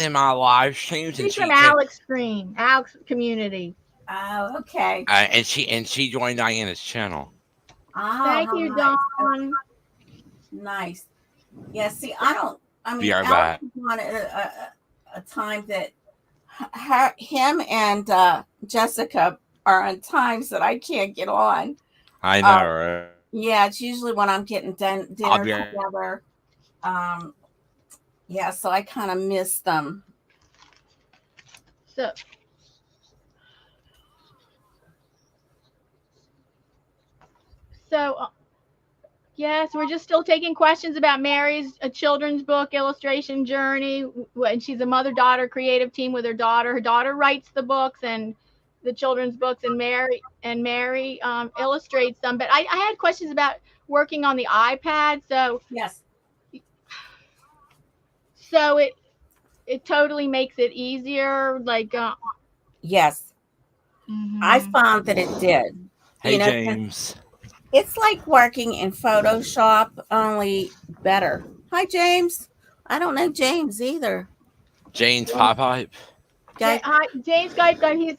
in my live streams, and She's from Alex Stream, Alex Community. Oh, okay. and she joined Diana's channel. Oh, Thank you, nice. Dawn. Nice. Yeah. See, I mean, Be right Alex back. was on a time that him and Jessica are on times that I can't get on. I know, right? Yeah, it's usually when I'm getting dinner together. Yeah, so I kind of miss them. So, yes, we're just still taking questions about Mary's children's book illustration journey. And she's a mother-daughter creative team with her daughter. Her daughter writes the books and the children's books, and Mary illustrates them. But I had questions about working on the iPad. So yes. So it totally makes it easier. Like yes, I found that it did. Hey, James. It's like working in Photoshop, only better. Hi, James. I don't know James either. James Pipe. Hi, James Guy. He's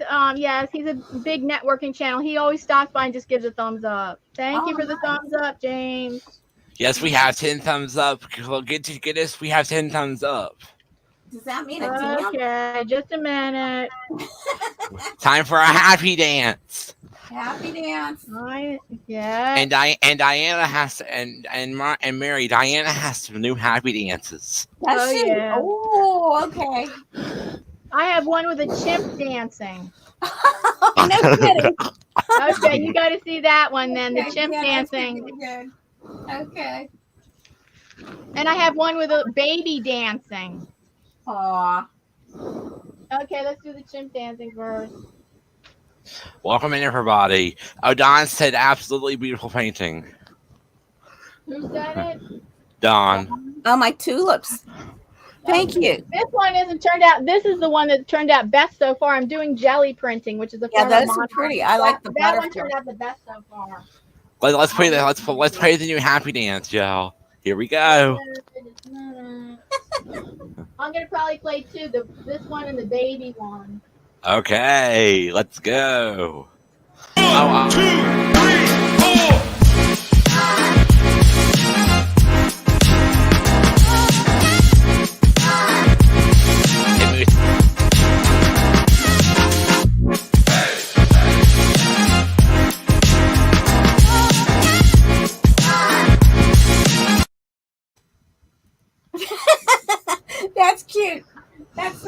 he's a big networking channel. He always stops by and just gives a thumbs up. Thank you for the thumbs up, James. Yes, we have 10 thumbs up. Get us. We have 10 thumbs up. Does that mean a dance? Okay, just a minute. Time for a happy dance. Happy dance. Yeah. And Diana has to, and Mary, Diana has some new happy dances. Does she? Yeah. Oh, okay. I have one with a chimp dancing. No kidding. Okay, you got to see that one then. The Okay, chimp yeah, dancing. good. Okay. And I have one with a baby dancing. Aw. Okay, let's do the chimp dancing first. Welcome in, everybody. Don said absolutely beautiful painting. Who said it? Don. Oh, my tulips. Thank you. This one isn't turned out. This is the one that turned out best so far. I'm doing jelly printing, which is a form of those are modern. pretty. I like the that one butterfly. turned out the best so far. Let's play the new happy dance, y'all. Here we go. I'm gonna probably play two. This one and the baby one. Okay, let's go. 1, 2, 3, 4.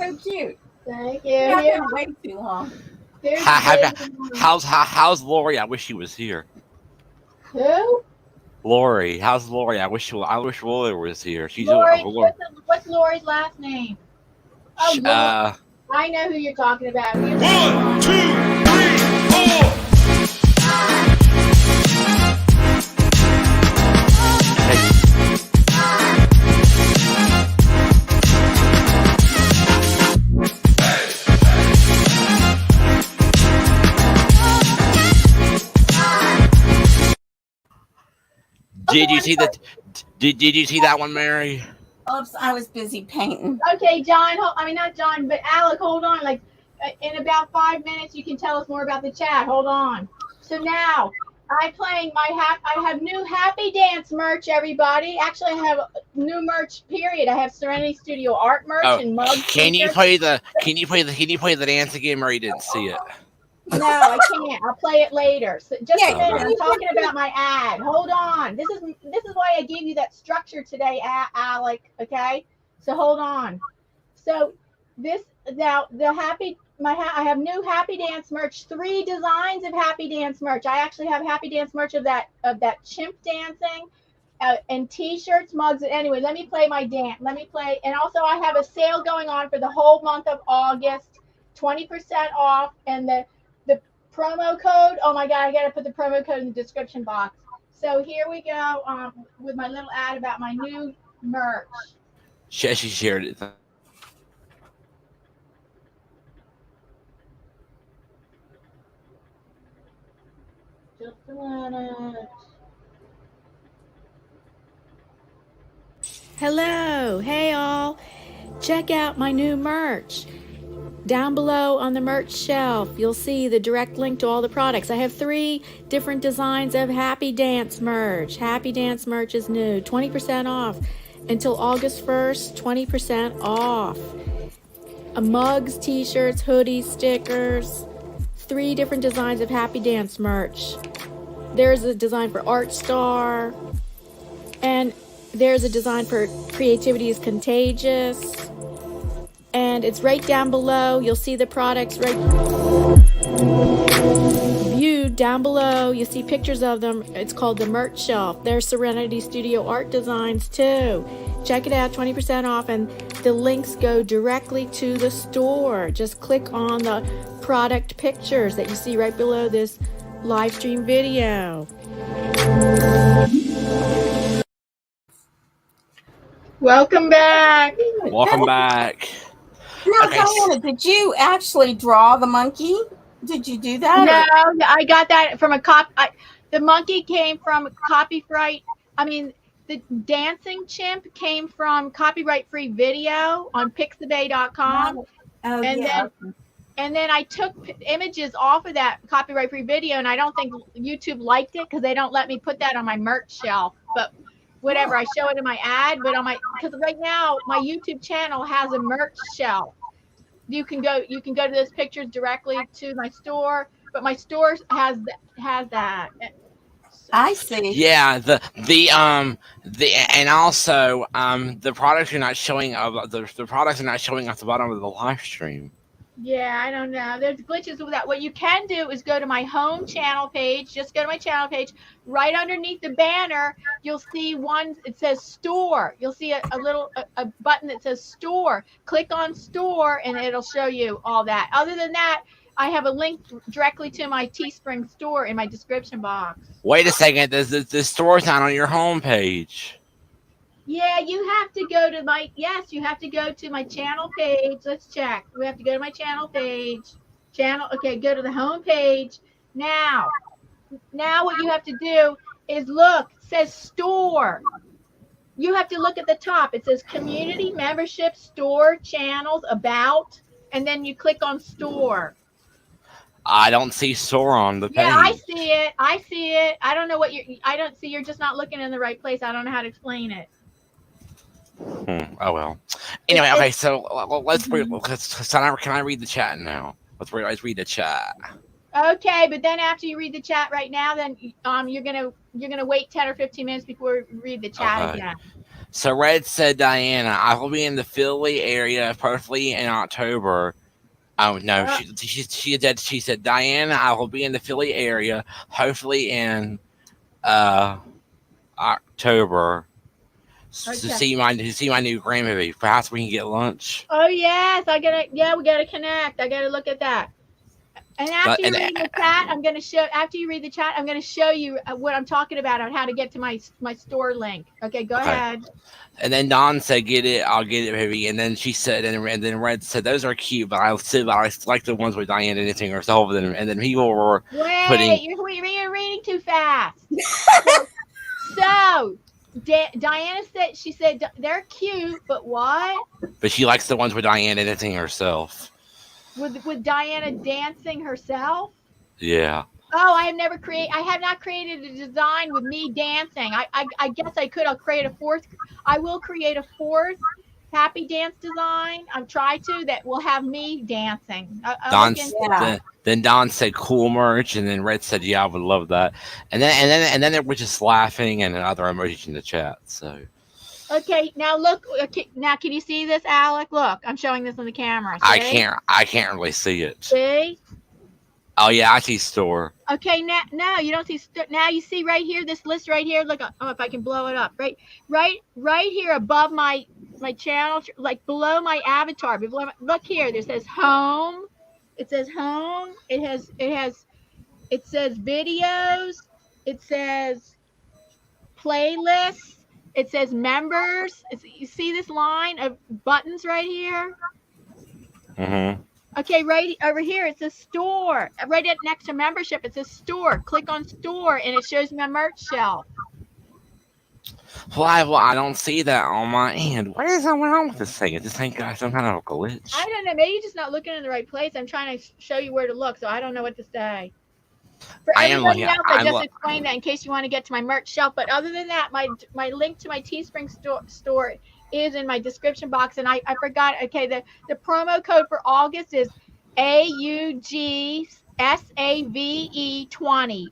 so cute. Thank you. Yeah, Here- been way too long. here's How's Lori? I wish she was here. who? Lori, how's Lori? I wish Lori was here. She's Lori. Lori. What's Lori's last name? Oh, Lori. I know who you're talking about. 1, 2, 3, 4. Did you see that? Did you see that one, Mary? Oops, I was busy painting. Okay, John. I mean, not John, but Alec. Hold on. Like, in about 5 minutes, you can tell us more about the chat. Hold on. So now, I have new Happy Dance merch. Everybody, actually, I have new merch. Period. I have Serenity Studio art merch and mugs. Can you play the dance again, Mary? Didn't see it. No, I can't. I'll play it later. So just Yeah, a minute. okay. I'm talking about my ad. Hold on. This is why I gave you that structure today, Alec. Okay. So hold on. So this now I have new Happy Dance merch. 3 designs of Happy Dance merch. I actually have Happy Dance merch of that chimp dancing. And T-shirts, mugs. Anyway, let me play my dance. Let me play. And also, I have a sale going on for the whole month of August. 20% off, and the promo code. Oh my God, I gotta put the promo code in the description box. So here we go with my little ad about my new merch. She shared it. Just a minute. Hello, hey all. Check out my new merch. Down below on the merch shelf, you'll see the direct link to all the products. I have 3 different designs of Happy Dance merch. Happy Dance merch is new, 20% off until August 1st, 20% off. Mugs, t-shirts, hoodies, stickers, 3 different designs of Happy Dance merch. There's a design for Art Star, and there's a design for Creativity is Contagious. And it's right down below. You'll see the products right viewed down below. You'll see pictures of them. It's called the merch shelf. There's Serenity Studio art designs too. Check it out, 20% off, and the links go directly to the store. Just click on the product pictures that you see right below this live stream video. Welcome back. Welcome back. Now, Okay. Diana, did you actually draw the monkey? Did you do that? No, I got that from the monkey came from copyright. I mean, the dancing chimp came from copyright-free video on pixabay.com. Oh, And yeah. And then I took images off of that copyright-free video, and I don't think YouTube liked it because they don't let me put that on my merch shelf. But whatever, I show it in my ad, but because right now my YouTube channel has a merch shelf. You can go to those pictures directly to my store, but my store has that. I see. Yeah, and also the products are not showing the products are not showing at the bottom of the live stream. Yeah, I don't know. There's glitches with that. What you can do is go to my home channel page. Just go to my channel page. Right underneath the banner, you'll see one. It says store. You'll see a little button that says store. Click on store, and it'll show you all that. Other than that, I have a link directly to my TeeSpring store in my description box. Wait a second. The store's not on your home page. Yeah, you have to go to you have to go to my channel page. Let's check. We have to go to my channel page. Okay, go to the home page. Now what you have to do is look, it says store. You have to look at the top. It says community, membership, store, channels, about, and then you click on store. I don't see store on the page. Yeah, I see it. I don't know what I don't see. You're just not looking in the right place. I don't know how to explain it. Oh well. Anyway, okay. So let's read. Can I read the chat now? Let's read the chat. Okay, but then after you read the chat right now, then you're gonna wait 10 or 15 minutes before you read the chat again. So Red said, Diana, I will be in the Philly area, hopefully in October. Oh no, she said, Diana, I will be in the Philly area, hopefully in October, to see my new grandbaby. Perhaps we can get lunch. Oh yes, we gotta connect. I gotta look at that. And after you read the chat, I'm gonna show. After you read the chat, I'm gonna show you what I'm talking about on how to get to my store link. Okay, go ahead. And then Dawn said, "Get it, I'll get it, baby." And then she said, and then Red said, "Those are cute, but I like the ones with Diana knitting herself." And then people were putting. You're reading too fast. So Diana said, she said they're cute, but what? But she likes the ones with Diana knitting herself. With Diana dancing herself? Yeah. Oh, I have not created a design with me dancing. I guess I could. I will create a fourth happy dance design. I've tried to that will have me dancing. Then Don said cool merch, and then Red said, "Yeah, I would love that." And then they were just laughing and other emojis in the chat. So. Okay, now look. Now, can you see this, Alec? Look, I'm showing this on the camera. See? I can't really see it. See? Oh yeah, I see store. Okay, now you don't see. Now you see right here, this list right here. Look, if I can blow it up. Right here above my channel, like below my avatar. Look here. There says home. It says home. It says videos. It says playlists. It says members. You see this line of buttons right here? Mm-hmm. Okay, right over here, it says store. Right next to membership, it says store. Click on store, and it shows my merch shelf. Well, I don't see that on my end. What is going on with this thing? Is this thing got some kind of glitch? I don't know. Maybe you're just not looking in the right place. I'm trying to show you where to look, so I don't know what to say. For everybody else, I just explained that in case you want to get to my merch shelf. But other than that, my link to my TeeSpring store is in my description box. And I forgot. Okay, the promo code for August is AUGSAVE20.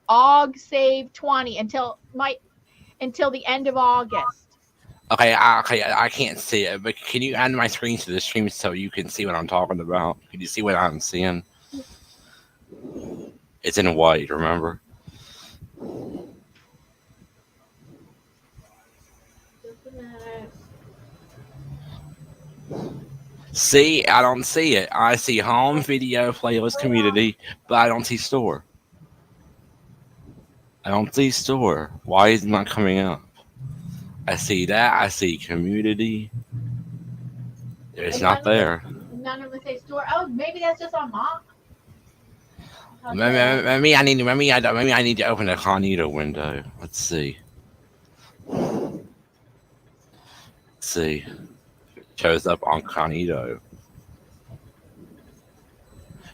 AUGSAVE20 until the end of August. Okay, I can't see it, but can you add my screen to the stream so you can see what I'm talking about? Can you see what I'm seeing? It's in white, remember? See, I don't see it. I see home, video, playlist, community, but I don't see store. I don't see store. Why is it not coming up? I see that. I see community. It's not there. None of them say store. Oh, maybe that's just on mom. Maybe I need to open a Cognito window. Let's see. Let's see. It shows up on Cognito.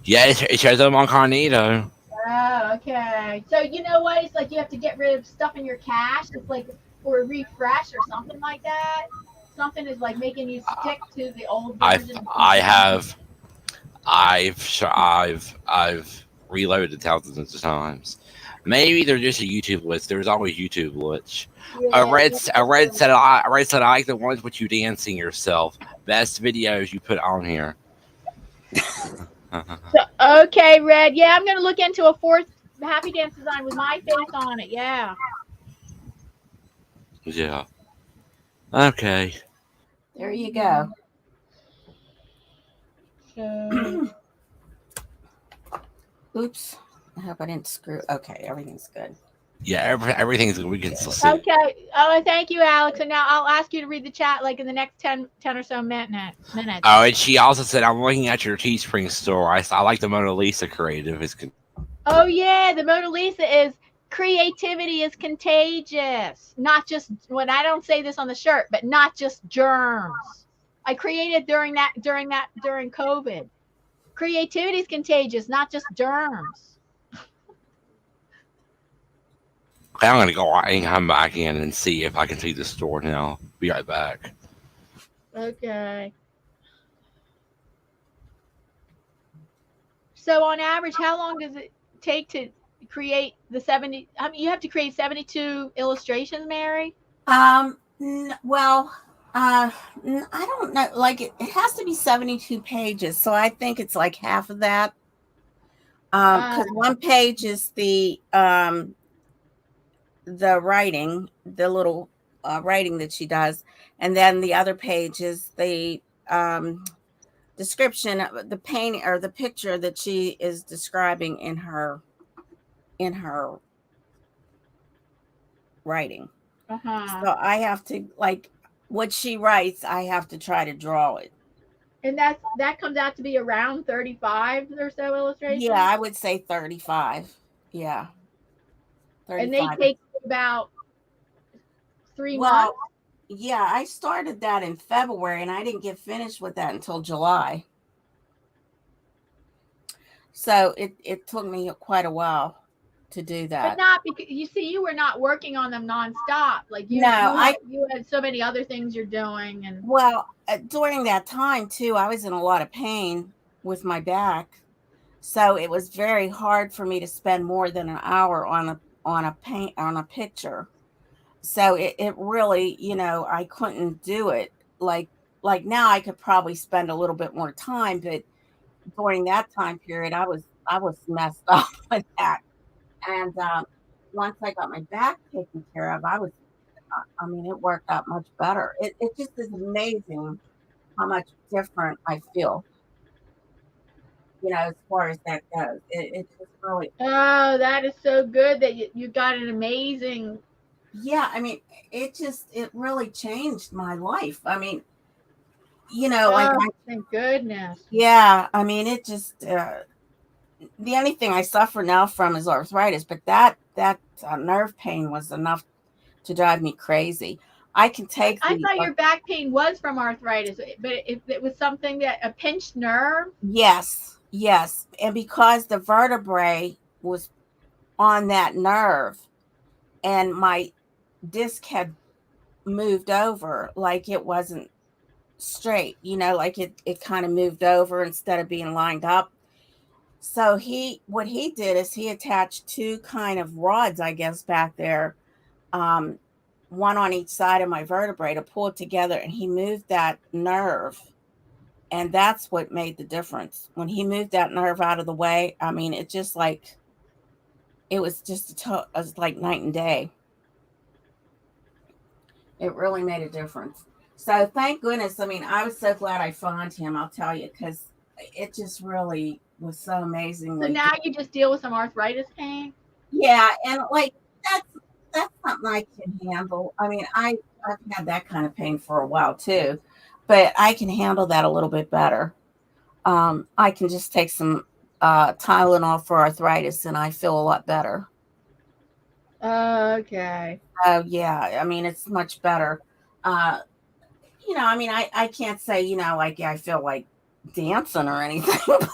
Yeah, it shows up on Cognito. Oh, okay. So you know what? It's like you have to get rid of stuff in your cache. It's like for a refresh or something like that. Something is like making you stick to the old version. I've reloaded thousands of times. Maybe they're just a YouTube glitch. There's always YouTube glitch. Yeah, Red said I like the ones with you dancing yourself. Best videos you put on here. Okay, Red. Yeah, I'm gonna look into a fourth happy dance design with my face on it. Yeah. Yeah. Okay. There you go. So. Oops. I hope I didn't screw. Okay, everything's good. Yeah, everything's good. We can still see. Okay. Oh, thank you, Alex. And now I'll ask you to read the chat like in the next 10 or so minutes. Oh, and she also said, I'm looking at your TeeSpring store. I like the Mona Lisa creative. Oh, yeah. The Mona Lisa is creativity is contagious. Not just, when I don't say this on the shirt, but not just germs. I created during COVID. Creativity is contagious, not just germs. Okay, I'm gonna go and come back in and see if I can see the store now. Be right back. Okay. So on average, how long does it take to create the 70? I mean, you have to create 72 illustrations, Mary? Well, I don't know. Like it has to be 72 pages, so I think it's like half of that. Because one page is the writing, the little writing that she does, and then the other page is the description of the painting or the picture that she is describing in her writing. So I have to, like, what she writes, I have to try to draw it. And that comes out to be around 35 or so illustrations. Yeah, I would say 35. Yeah. 35. And they take about 3 Well, months. yeah, I started that in February and I didn't get finished with that until July. So it took me quite a while to do that. But not because you see, you were not working on them nonstop. Like you had so many other things you're doing. And well, during that time too, I was in a lot of pain with my back, so it was very hard for me to spend more than an hour on a picture. So it really, I couldn't do it. Like now I could probably spend a little bit more time, but during that time period, I was messed up with that. And once I got my back taken care of, it worked out much better. It just is amazing how much different I feel, as far as that goes. It's just really. Oh, that is so good that you got an amazing. Yeah, it really changed my life. Thank goodness. Yeah, it just the only thing I suffer now from is arthritis, but that nerve pain was enough to drive me crazy. I can take. I thought your back pain was from arthritis, but if it was something that a pinched nerve. Yes, and because the vertebrae was on that nerve, and my disc had moved over, like it wasn't straight, like it kind of moved over instead of being lined up. So what he did is he attached 2 kind of rods, I guess, back there, one on each side of my vertebrae to pull it together, and he moved that nerve, and that's what made the difference. When he moved that nerve out of the way, it just like it was just it was like night and day. It really made a difference. So thank goodness. I was so glad I found him, I'll tell you, because it just really was so amazing. So now you just deal with some arthritis pain? Yeah, and like that's something I can handle. I've had that kind of pain for a while too, but I can handle that a little bit better. I can just take some Tylenol for arthritis and I feel a lot better. Okay. Oh yeah, it's much better. I can't say, like I feel like dancing or anything, but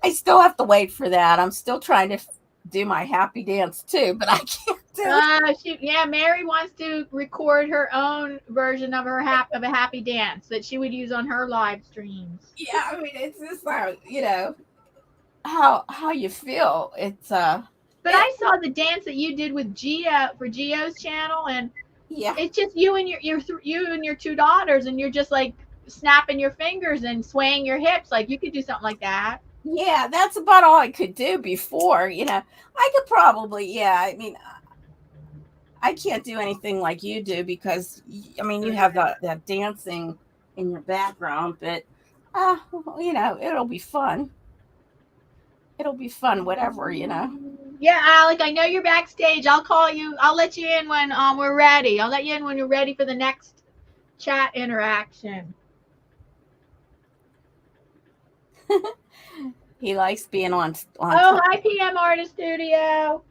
I still have to wait for that. I'm still trying to do my happy dance too, but I can't do it. Mary wants to record her own version of a happy dance that she would use on her live streams. Yeah, it's just like, how you feel. It's But I saw the dance that you did with Gio for Gio's channel, and yeah, it's just you and your 2 daughters, and you're just like snapping your fingers and swaying your hips. Like you could do something like that. Yeah, that's about all I could do before. I could probably, I can't do anything like you do because you have that dancing in your background, but it'll be fun. It'll be fun, whatever. Yeah, Alec, I know you're backstage. I'll call you. I'll let you in when we're ready. I'll let you in when you're ready for the next chat interaction. He likes being on. Oh, hi, PM Artist Studio.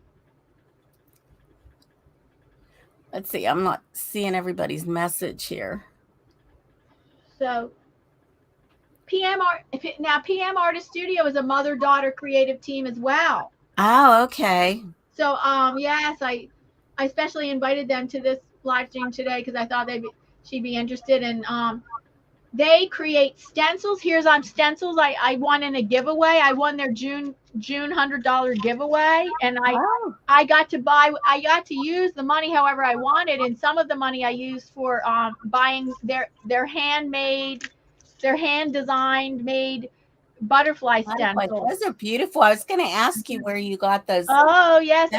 Let's see. I'm not seeing everybody's message here. So, PM Artist Studio is a mother-daughter creative team as well. Oh, okay. So, yes, I especially invited them to this live stream today because I thought she'd be interested in they create stencils. Here's on stencils. I won in a giveaway. I won their June $100 giveaway, and Oh, I got to use the money however I wanted, and some of the money I used for buying their handmade, their hand designed made butterfly stencils. those are beautiful. I was going to ask you where you got those. Oh yes,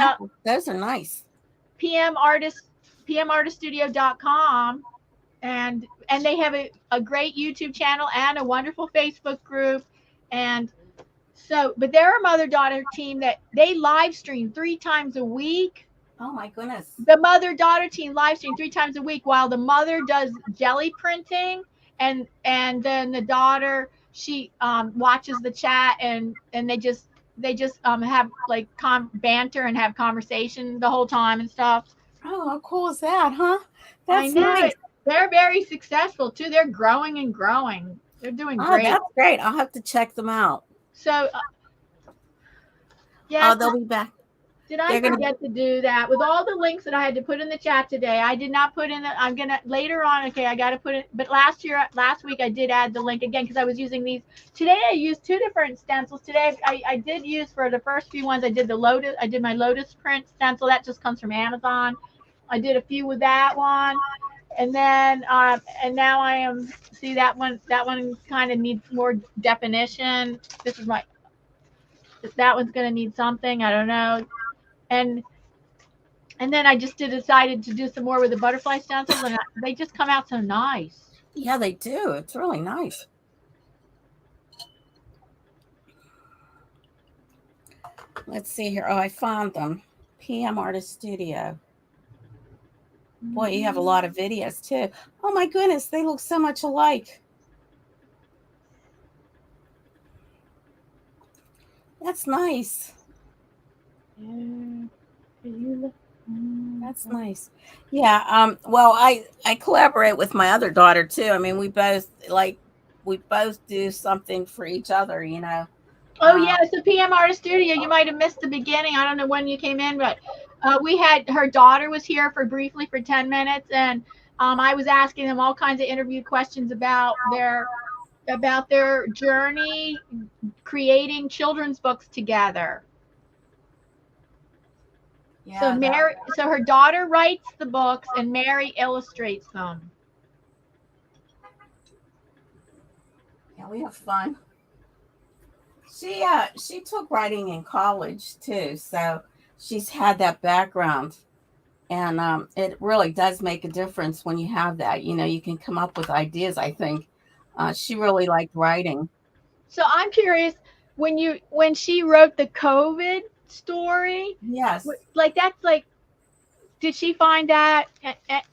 Those are nice. PMArtistStudio.com, and they have a great YouTube channel and a wonderful Facebook group, and so, but they're a mother-daughter team that they live stream 3 times a week. Oh my goodness. The mother-daughter team live stream 3 times a week while the mother does jelly printing, and then the daughter, she watches the chat, and they just have like banter and have conversation the whole time and stuff. Oh, how cool is that, huh? I That's know. nice. They're very successful too. They're growing and growing. They're doing Oh, great. that's great. I'll have to check them out. So, yeah. Oh, they'll be back. Did I forget to do that with all the links that I had to put in the chat today? I did not put in the. I'm gonna later on. Okay, I got to put it. But last week I did add the link again because I was using these. Today I used 2 different stencils. Today I did use for the first few ones. I did the lotus. I did my lotus print stencil that just comes from Amazon. I did a few with that one, and then and now I am see that one. That one kind of needs more definition. This is my. That one's gonna need something. I don't know. And then I just decided to do some more with the butterfly stencils, and they just come out so nice. Yeah, they do. It's really nice. Let's see here. Oh, I found them. PM Artist Studio. Boy, you have a lot of videos too. Oh my goodness, they look so much alike. That's nice. That's nice. Yeah. Well, I collaborate with my other daughter too. I mean, we both do something for each other, you know. Oh yeah, it's the PM Artist Studio. You might have missed the beginning. I don't know when you came in, but we had her daughter was here briefly for 10 minutes, and I was asking them all kinds of interview questions about their journey creating children's books together. Yeah, so her daughter writes the books and Mary illustrates them. Yeah, we have fun. She took writing in college too, so she's had that background, and it really does make a difference when you have that. You know, you can come up with ideas. I think she really liked writing. So I'm curious, when she wrote the COVID story, yes, did she find that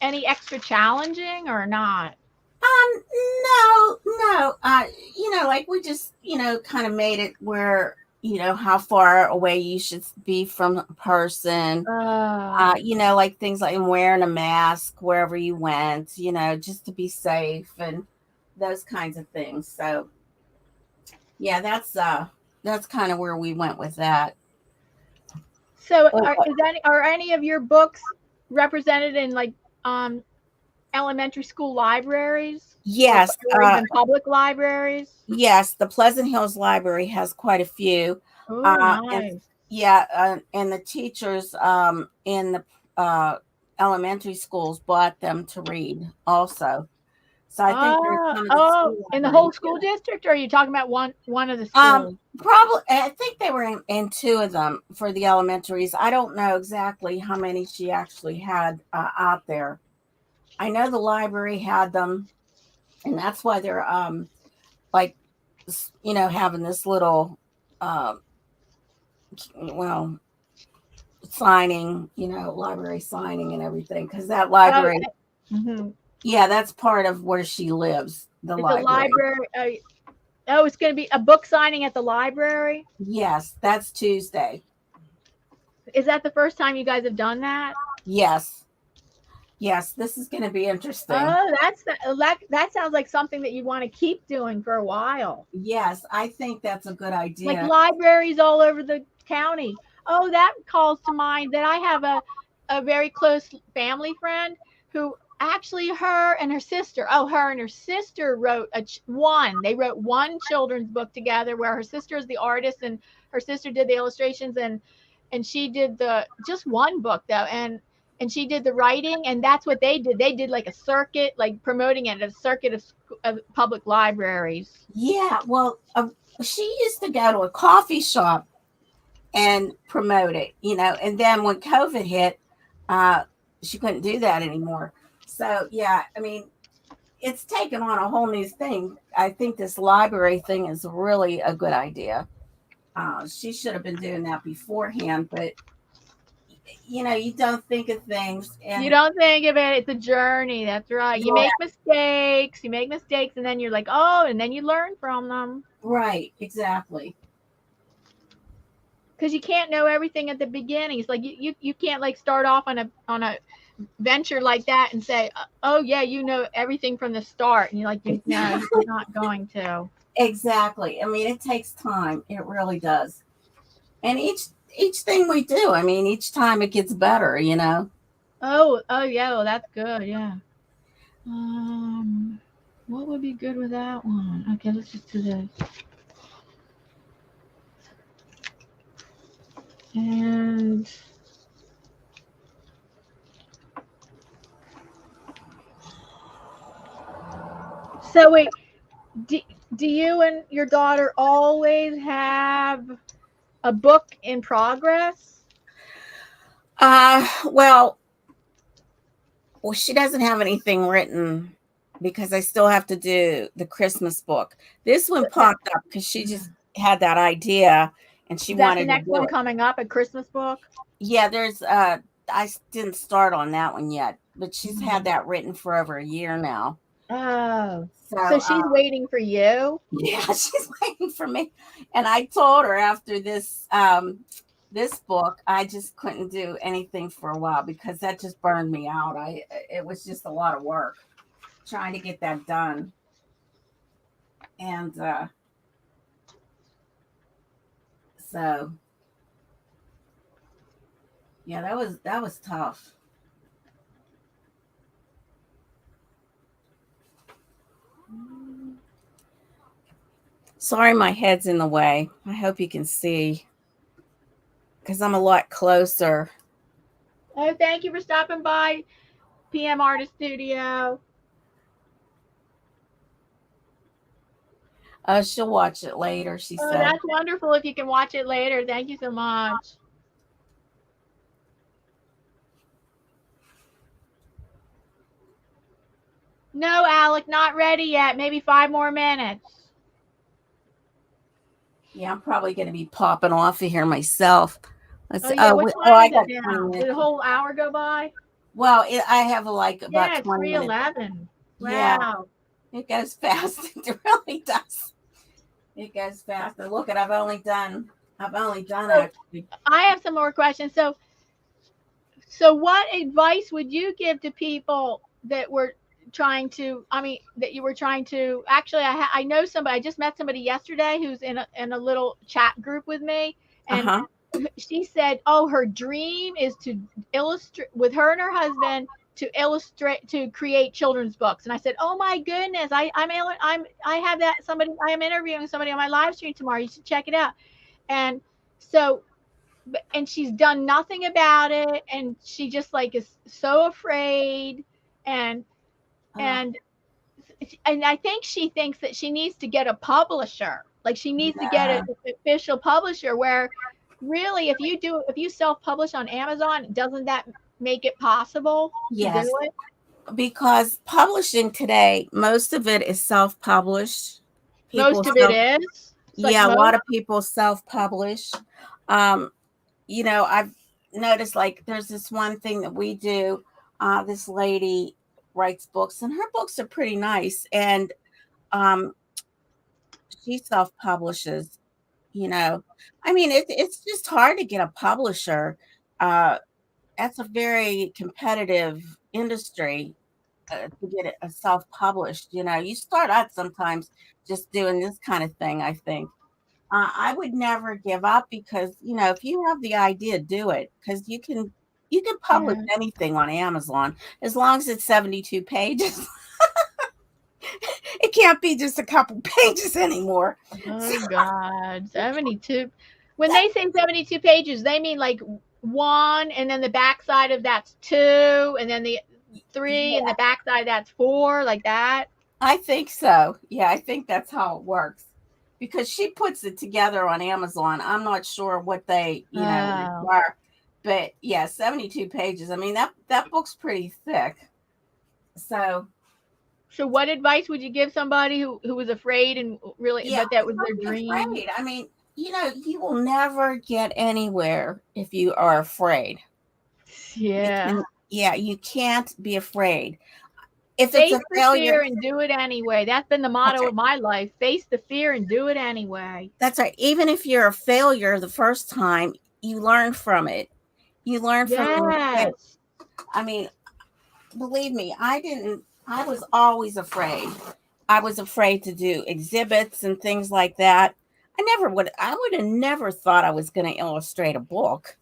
any extra challenging or not? No. You know, like we just, you know, kind of made it where, you know, how far away you should be from a person. You know, like things like wearing a mask wherever you went, you know, just to be safe and those kinds of things. So yeah, that's kind of where we went with that. So are any of your books represented in like elementary school libraries? Yes. Or even public libraries? Yes, the Pleasant Hills Library has quite a few. Ooh, nice. And the teachers in the elementary schools bought them to read also. So I think they're some of the in the whole school district, or are you talking about one of the schools? Probably, I think they were in 2 of them for the elementaries. I don't know exactly how many she actually had out there. I know the library had them, and that's why they're like, you know, having this little signing, you know, library signing and everything, because that library yeah, that's part of where she lives. The library. It's going to be a book signing at the library? Yes, that's Tuesday. Is that the first time you guys have done that? Yes, this is going to be interesting. Oh, that sounds like something that you want to keep doing for a while. Yes, I think that's a good idea. Like libraries all over the county. Oh, that calls to mind that I have a very close family friend who actually her and her sister. Oh, her and her sister wrote one. They wrote one children's book together where her sister is the artist and her sister did the illustrations and she did the just one book though and she did the writing and that's what they did. They did like a circuit, like promoting it at a circuit of public libraries. Yeah, well, she used to go to a coffee shop and promote it, and then when COVID hit, she couldn't do that anymore. So, yeah, I mean, it's taken on a whole new thing. I think this library thing is really a good idea. She should have been doing that beforehand, but you don't think of things. And you don't think of it. It's a journey. That's right. You make mistakes. You make mistakes, and then you're like, oh, and then you learn from them. Right, exactly. Because you can't know everything at the beginning. It's like you can't like start off on a venture like that and say, oh yeah, you know everything from the start, and you're like, no, you're not going to. Exactly. I mean, it takes time. It really does. And each thing we do, I mean, each time it gets better, Oh yeah, well, that's good. Yeah. What would be good with that one? Okay, let's just do this. And so wait, do you and your daughter always have a book in progress? Well, she doesn't have anything written because I still have to do the Christmas book. This one popped up because she just had that idea and she wanted the next one coming up, a Christmas book. Yeah, there's I didn't start on that one yet, but she's had that written for over a year now. Oh, so she's waiting for you? Yeah, she's waiting for me. And I told her after this this book, I just couldn't do anything for a while because that just burned me out. It was just a lot of work trying to get that done. And so yeah, that was tough. Sorry, my head's in the way. I hope you can see because I'm a lot closer. Oh, thank you for stopping by PM Artist Studio. She'll watch it later, she said. That's wonderful if you can watch it later. Thank you so much. No, Alec, not ready yet. Maybe 5 more minutes. Yeah, I'm probably going to be popping off of here myself. What time is it now? Did the whole hour go by? Well, I have like about 20 minutes. 3:11. Wow. Yeah, it goes fast. It really does. It goes fast. And look, I've only done actually. I have some more questions. So what advice would you give to people that were trying to, actually, I know somebody, I just met somebody yesterday who's in a little chat group with me. And she said, her dream is to illustrate with her and her husband to create children's books. And I said, oh my goodness, I have that somebody, I am interviewing somebody on my live stream tomorrow. You should check it out. And so, and she's done nothing about it. And she just like is so afraid. And I think she thinks that she needs to get a publisher. Like she needs to get an official publisher where really if you self-publish on Amazon, doesn't that make it possible to do it? Because publishing today, most of it is self-published. Most of it is? A lot of people self-publish. I've noticed like there's this one thing that we do. This lady writes books and her books are pretty nice. And she self-publishes, it's just hard to get a publisher. That's a very competitive industry to get it self-published. You start out sometimes just doing this kind of thing. I think I would never give up because, if you have the idea, do it because you can You can publish Yeah. anything on Amazon as long as it's 72 pages. It can't be just a couple pages anymore. Oh God, 72. When they say 72 pages, they mean like one, and then the backside of that's two, and then the three, Yeah, and the backside that's four, like that. I think so. Yeah, I think that's how it works. Because she puts it together on Amazon. I'm not sure what they, Oh. require. But yeah, 72 pages. I mean, that book's pretty thick. So what advice would you give somebody who was afraid and really, yeah, but that was their don't be dream? afraid. I mean, you will never get anywhere if you are afraid. Yeah. You can't be afraid. If it's Face a the failure, fear and do it anyway. That's been the that's motto right. of my life. Face the fear and do it anyway. That's right. Even if you're a failure the first time, you learn from it. You learn from your mistakes. Yes. I mean, believe me, I was always afraid. I was afraid to do exhibits and things like that. I would have never thought I was going to illustrate a book,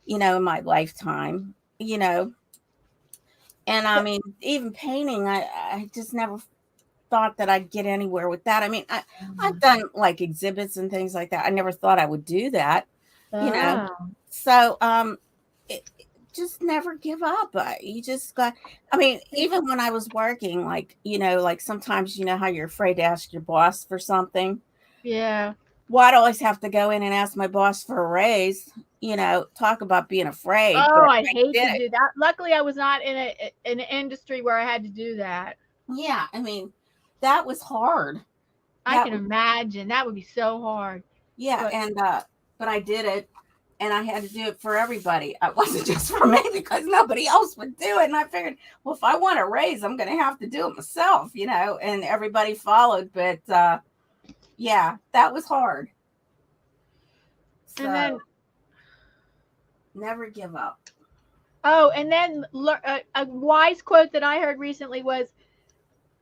in my lifetime, And I mean, even painting, I just never thought that I'd get anywhere with that. I mean, I've done like exhibits and things like that. I never thought I would do that, you know. Oh. So, just never give up. You just got, I mean, even when I was working, like, like sometimes, how you're afraid to ask your boss for something. Yeah. Well, I'd always have to go in and ask my boss for a raise, talk about being afraid. Oh, But I'd I hate did to it. do that. Luckily, I was not in an industry where I had to do that. Yeah. I mean, that was hard. I That can was, imagine. That would be so hard. yeah. But And, but I did it. And I had to do it for everybody. It wasn't just for me because nobody else would do it. And I figured, well, if I want a raise, I'm going to have to do it myself, and everybody followed. But yeah, that was hard. So and then never give up. oh, and then a wise quote that I heard recently was,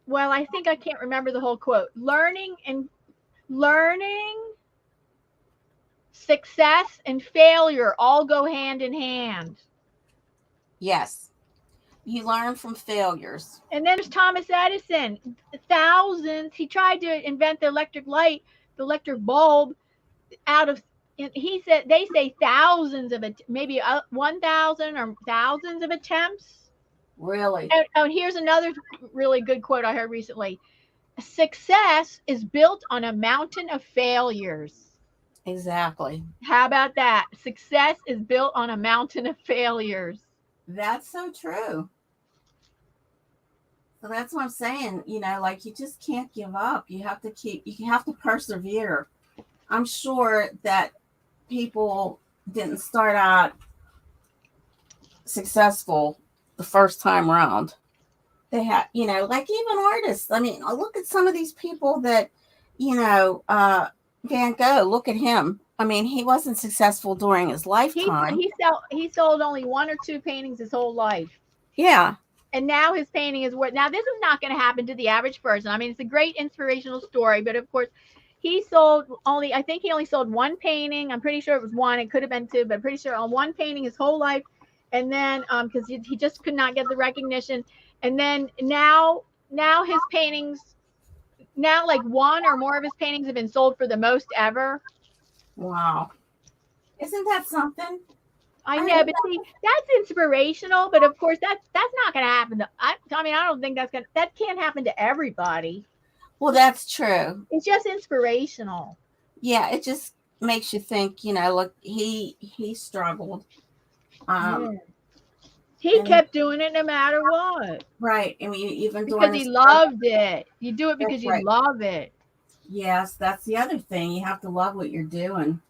well, I think I can't remember the whole quote. Learning, success, and failure all go hand in hand. Yes. You learn from failures. And then there's Thomas Edison. Thousands. He tried to invent the electric light, the electric bulb, out of. He said they say thousands of it, maybe 1,000 or thousands of attempts. Really? And here's another really good quote I heard recently. Success is built on a mountain of failures. Exactly. How about that? Success is built on a mountain of failures. That's so true. So that's what I'm saying. Like you just can't give up. You have to persevere. I'm sure that people didn't start out successful the first time around. They had, like even artists. I mean, look at some of these people that, Van Gogh, look at him. I mean, he wasn't successful during his lifetime. He sold only one or two paintings his whole life. Yeah. And now his painting is worth. Now this is not going to happen to the average person. I mean, it's a great inspirational story, but of course, I think he only sold one painting. I'm pretty sure it was one. It could have been two, but I'm pretty sure on one painting his whole life. And then because he just could not get the recognition. And then now his paintings, now like one or more of his paintings have been sold for the most ever. Wow. Isn't that something? I know, but see, that's inspirational. But of course, that's not going to happen. I mean, I don't think that can't happen to everybody. Well, that's true. It's just inspirational. Yeah, it just makes you think. Look, he struggled. He kept doing it no matter what. Right. I mean, even because he loved it. You do it because you love it. Yes, that's the other thing. You have to love what you're doing.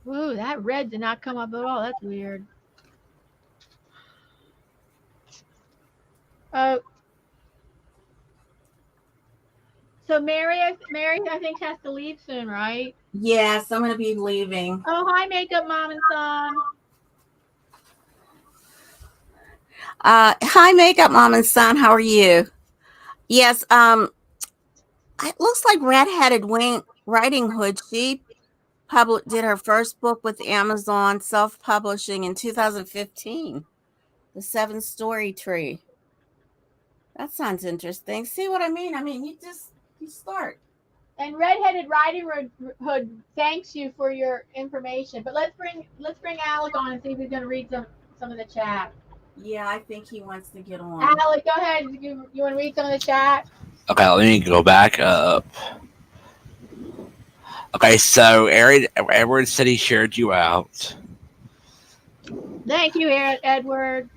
Ooh, that red did not come up at all. That's weird. So Mary, I think has to leave soon, right? Yes, I'm going to be leaving. Oh, hi, Makeup Mom and Son. Hi, Makeup Mom and Son. How are you? Yes. It looks like Red-Headed Riding Hood. She did her first book with Amazon, self-publishing in 2015. The 7-Story Tree. That sounds interesting. See what I mean? I mean, you start. And Redheaded Riding Hood thanks you for your information. But let's bring Alec on and see if he's going to read some of the chat. Yeah, I think he wants to get on. Alec, go ahead. You want to read some of the chat? Okay, let me go back up. Okay, so Edward said he shared you out. Thank you, Edward.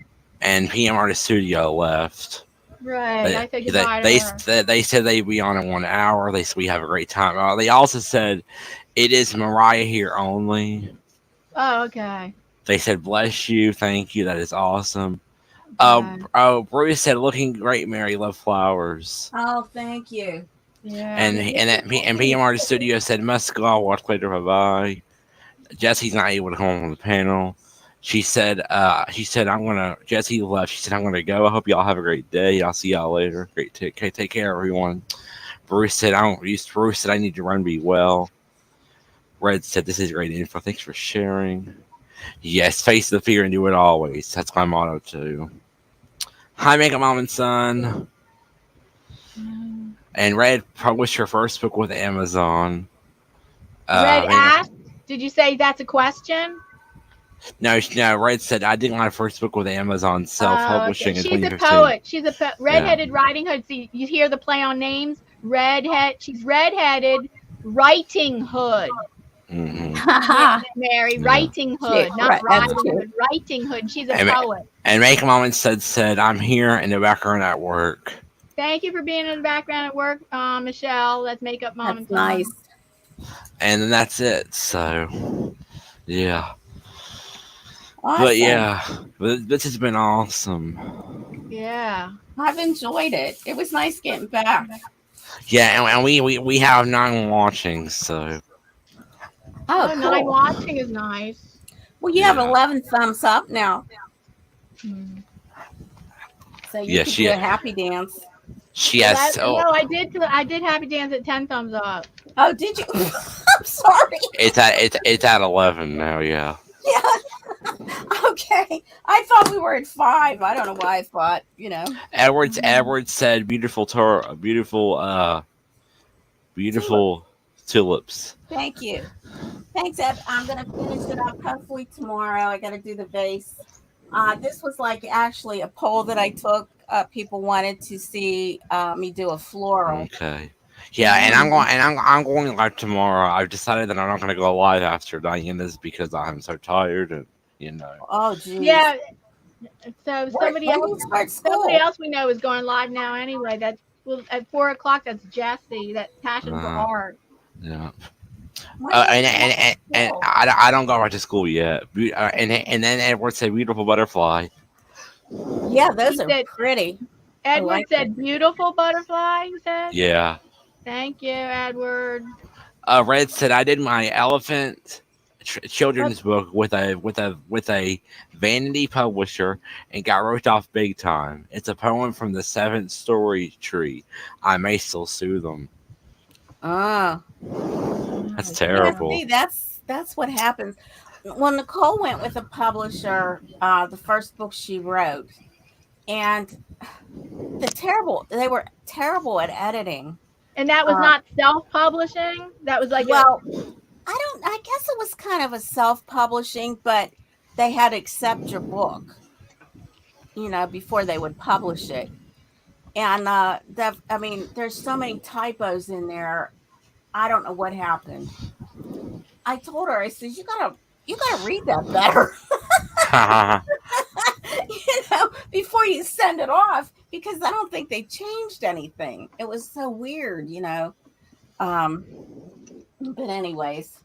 And PM Artist Studio left. Right. I said goodbye to her. They said they'd be on in 1 hour. They said we have a great time. They also said it is Mariah here only. Oh, okay. They said bless you, thank you. That is awesome. Okay. Bruce said looking great, Mary. Love flowers. Oh, thank you. Yeah. And PM Artist Studio said must go. I'll watch later. Bye bye. Jesse's not able to come on the panel. She said I'm gonna. Jessie left. She said I'm gonna go. I hope y'all have a great day. I'll see y'all later. Great. Take care, everyone. Bruce said I need to run. Be well. Red said this is great info. Thanks for sharing. Yes, face the fear and do it always. That's my motto too. Hi, Makeup Mom and Son. And Red published her first book with Amazon. Red asked, did you say that's a question? No. Red said I did my first book with Amazon self-publishing in 2015. She's a poet. She's a Redheaded Riding Hood. See, you hear the play on names? She's Redheaded Writing Hood. Mm-hmm. Mary, Writing Hood, not Riding Hood. Writing Hood. She's a poet. And Make a Moment said I'm here in the background at work. Thank you for being in the background at work, Michelle. That's Makeup Mom and Son. Nice. And then that's it. So, yeah. Awesome. But yeah, this has been awesome. Yeah, I've enjoyed it. It was nice getting back. Yeah, and we have 9 watching, so. Oh, cool. 9 watching is nice. Well, you have 11 thumbs up now. So you can do a happy dance. She has. No, I did happy dance at 10 thumbs up. Oh, did you? I'm sorry. It's at 11 now. Yeah. Yeah. Okay. I thought we were at 5. I don't know why I thought. Edward said beautiful tulips. Thank you. Thanks, Ed. I'm gonna finish it up hopefully tomorrow. I got to do the vase. This was actually a poll that I took. People wanted to see me do a floral. Okay. Yeah, and I'm going live tomorrow. I've decided that I'm not going to go live after Diana's because I'm so tired and Oh, geez. Yeah. So somebody else we know is going live now anyway. That's at 4:00. That's Jessie. That's Passion for Art. Yeah. And I don't go right to school yet. And then Edward said beautiful butterfly. Yeah, those are pretty. Edward said beautiful butterfly. You said. Yeah. Thank you, Edward. Red said I did my elephant children's book with a vanity publisher and got ripped off big time. It's a poem from the 7-Story Tree. I may still sue them. That's terrible. Yeah, see, that's what happens. When Nicole went with a publisher, the first book she wrote, and they were terrible at editing. And that was not self-publishing? That was like I guess it was kind of a self-publishing, but they had to accept your book, before they would publish it. And there's so many typos in there. I don't know what happened. I told her, I said, you gotta read that better. Before you send it off, because I don't think they changed anything. It was so weird, But anyways,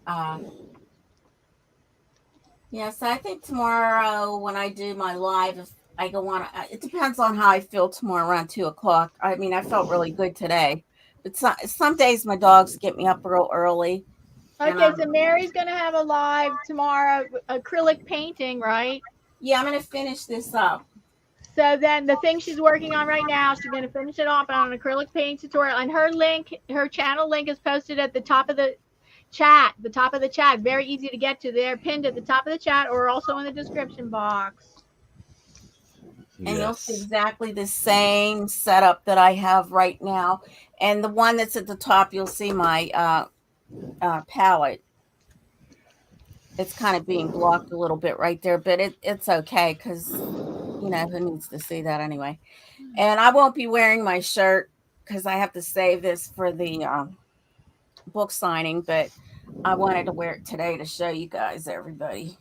so I think tomorrow when I do my live, if I go on, it depends on how I feel tomorrow around 2:00. I mean, I felt really good today, but some days my dogs get me up real early. Okay, so Mary's going to have a live tomorrow, acrylic painting, right? Yeah, I'm going to finish this up. So then the thing she's working on right now, she's going to finish it off on an acrylic paint tutorial. And her channel link is posted at the top of the, chat, the top of the chat. Very easy to get to. They're pinned at the top of the chat or also in the description box. And you'll see Yes. exactly the same setup that I have right now. And the one that's at the top, you'll see my palette. It's kind of being blocked a little bit right there, but it's okay because, you know, who needs to see that anyway? And I won't be wearing my shirt because I have to save this for the book signing, but I wanted to wear it today to show you guys, everybody,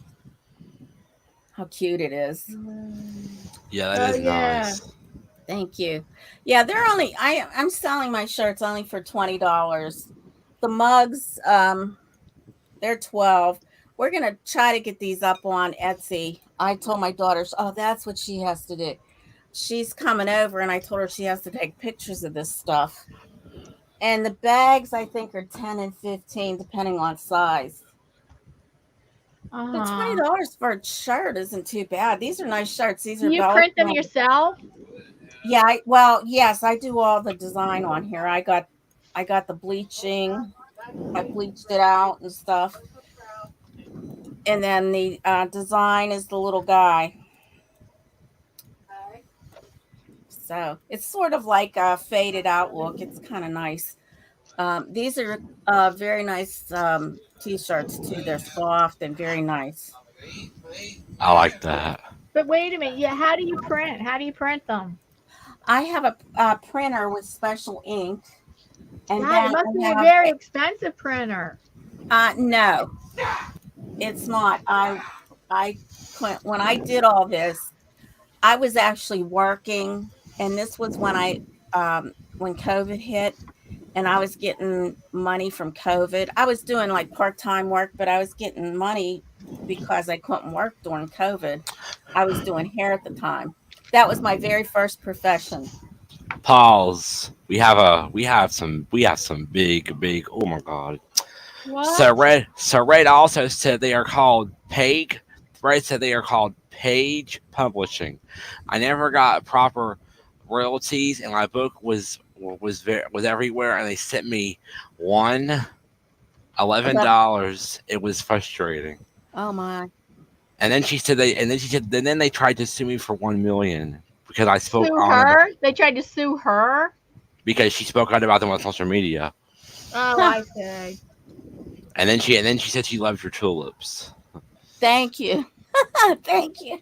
how cute it is. Yeah, that is nice. Thank you. Yeah, they're only I'm selling my shirts only for $20. The mugs, they're $12. We're gonna try to get these up on Etsy. I told my daughter, oh, that's what she has to do. She's coming over, and I told her she has to take pictures of this stuff. And the bags, I think, are 10 and 15, depending on size. But $20 for a shirt isn't too bad. These are nice shirts. These are Do you print them yourself? Yeah, well, yes, I do all the design on here. I got the bleaching. I bleached it out and stuff. And then the design is the little guy. So it's sort of like a faded out look. It's kind of nice. These are very nice t-shirts too. They're soft and very nice. I like that. But wait a minute. Yeah, how do you print? How do you print them? I have a printer with special ink. And God, it must be a very expensive printer. No, it's not. When I did all this, I was actually working, and this was when when COVID hit, and I was getting money from COVID. I was doing like part-time work, but I was getting money because I couldn't work during COVID. I was doing hair at the time. That was my very first profession. Pause. We have some big. Oh my god. What? So Red also said they are called Page. Red said they are called Page Publishing. I never got proper royalties, and my book was everywhere, and they sent me $11. It was frustrating. Oh my! And then she said then they tried to sue me for $1 million because I spoke Sue on her? They tried to sue her? because she spoke out about them on social media. Oh, I see. And then she said she loves your tulips. Thank you. Thank you.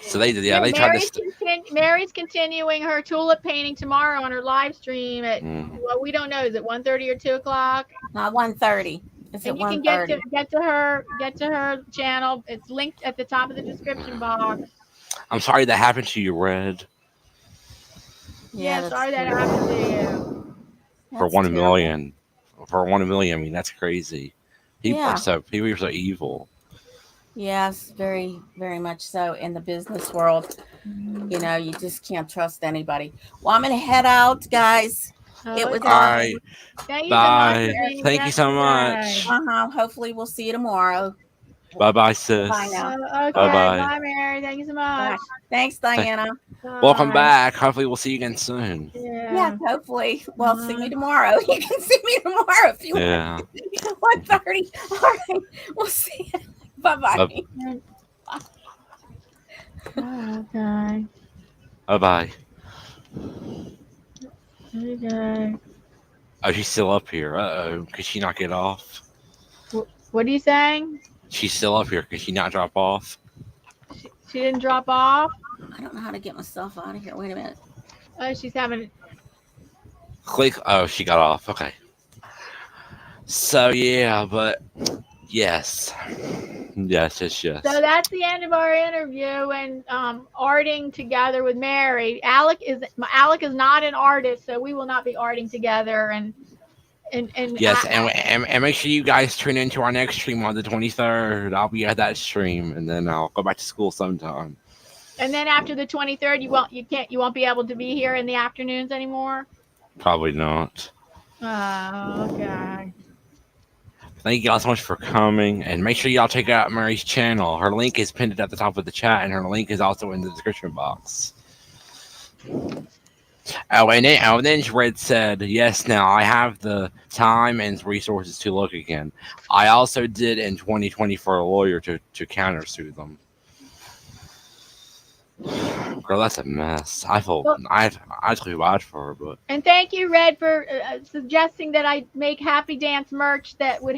So they did. Yeah, they tried to. Mary's continuing her tulip painting tomorrow on her live stream at well, we don't know. Is it 1:30 or 2 o'clock? 1:30. It's at 1:30. You can get to her channel. It's linked at the top of the description box. I'm sorry that happened to you, Red. Yeah, sorry that happened to you. For $1 million. For $1 million, I mean that's crazy. People Yeah. are so evil. Yes, very, very much so in the business world. You know, you just can't trust anybody. Well, I'm gonna head out, guys. It was All right. Thank you Bye. so much for being Thank you guest so today. much. Hopefully we'll see you tomorrow. Bye, sis. Bye now. Okay, Bye-bye. bye, Mary. Thank you so much. Thanks, Diana. Welcome Bye. back. Hopefully, we'll see you again soon. Yeah, hopefully. Well, see me tomorrow. You can see me tomorrow if you Yeah. want. 1:30. All right. We'll see you. Bye-bye. Okay. Bye. Okay. Oh, she's still up here. Uh-oh. Could she not get off? What are you saying? She's still up here. Could she not drop off? She didn't drop off? I don't know how to get myself out of here. Wait a minute. Oh, she's having. Click. Oh, she got off. Okay. So, yeah, but yes. Yes. So that's the end of our interview and arting together with Mary. Alec is not an artist, so we will not be arting together. And yes, and make sure you guys tune into our next stream on the 23rd. I'll be at that stream, and then I'll go back to school sometime. And then after the 23rd, you won't be able to be here in the afternoons anymore. Probably not. Oh, okay. Thank you all so much for coming, and make sure y'all check out Mary's channel. Her link is pinned at the top of the chat, and her link is also in the description box. And then Red said, "Yes, now I have the time and resources to look again. I also did in 2020 for a lawyer to countersue them." Girl, that's a mess. I feel bad for her, but And thank you, Red, for suggesting that I make Happy Dance merch that would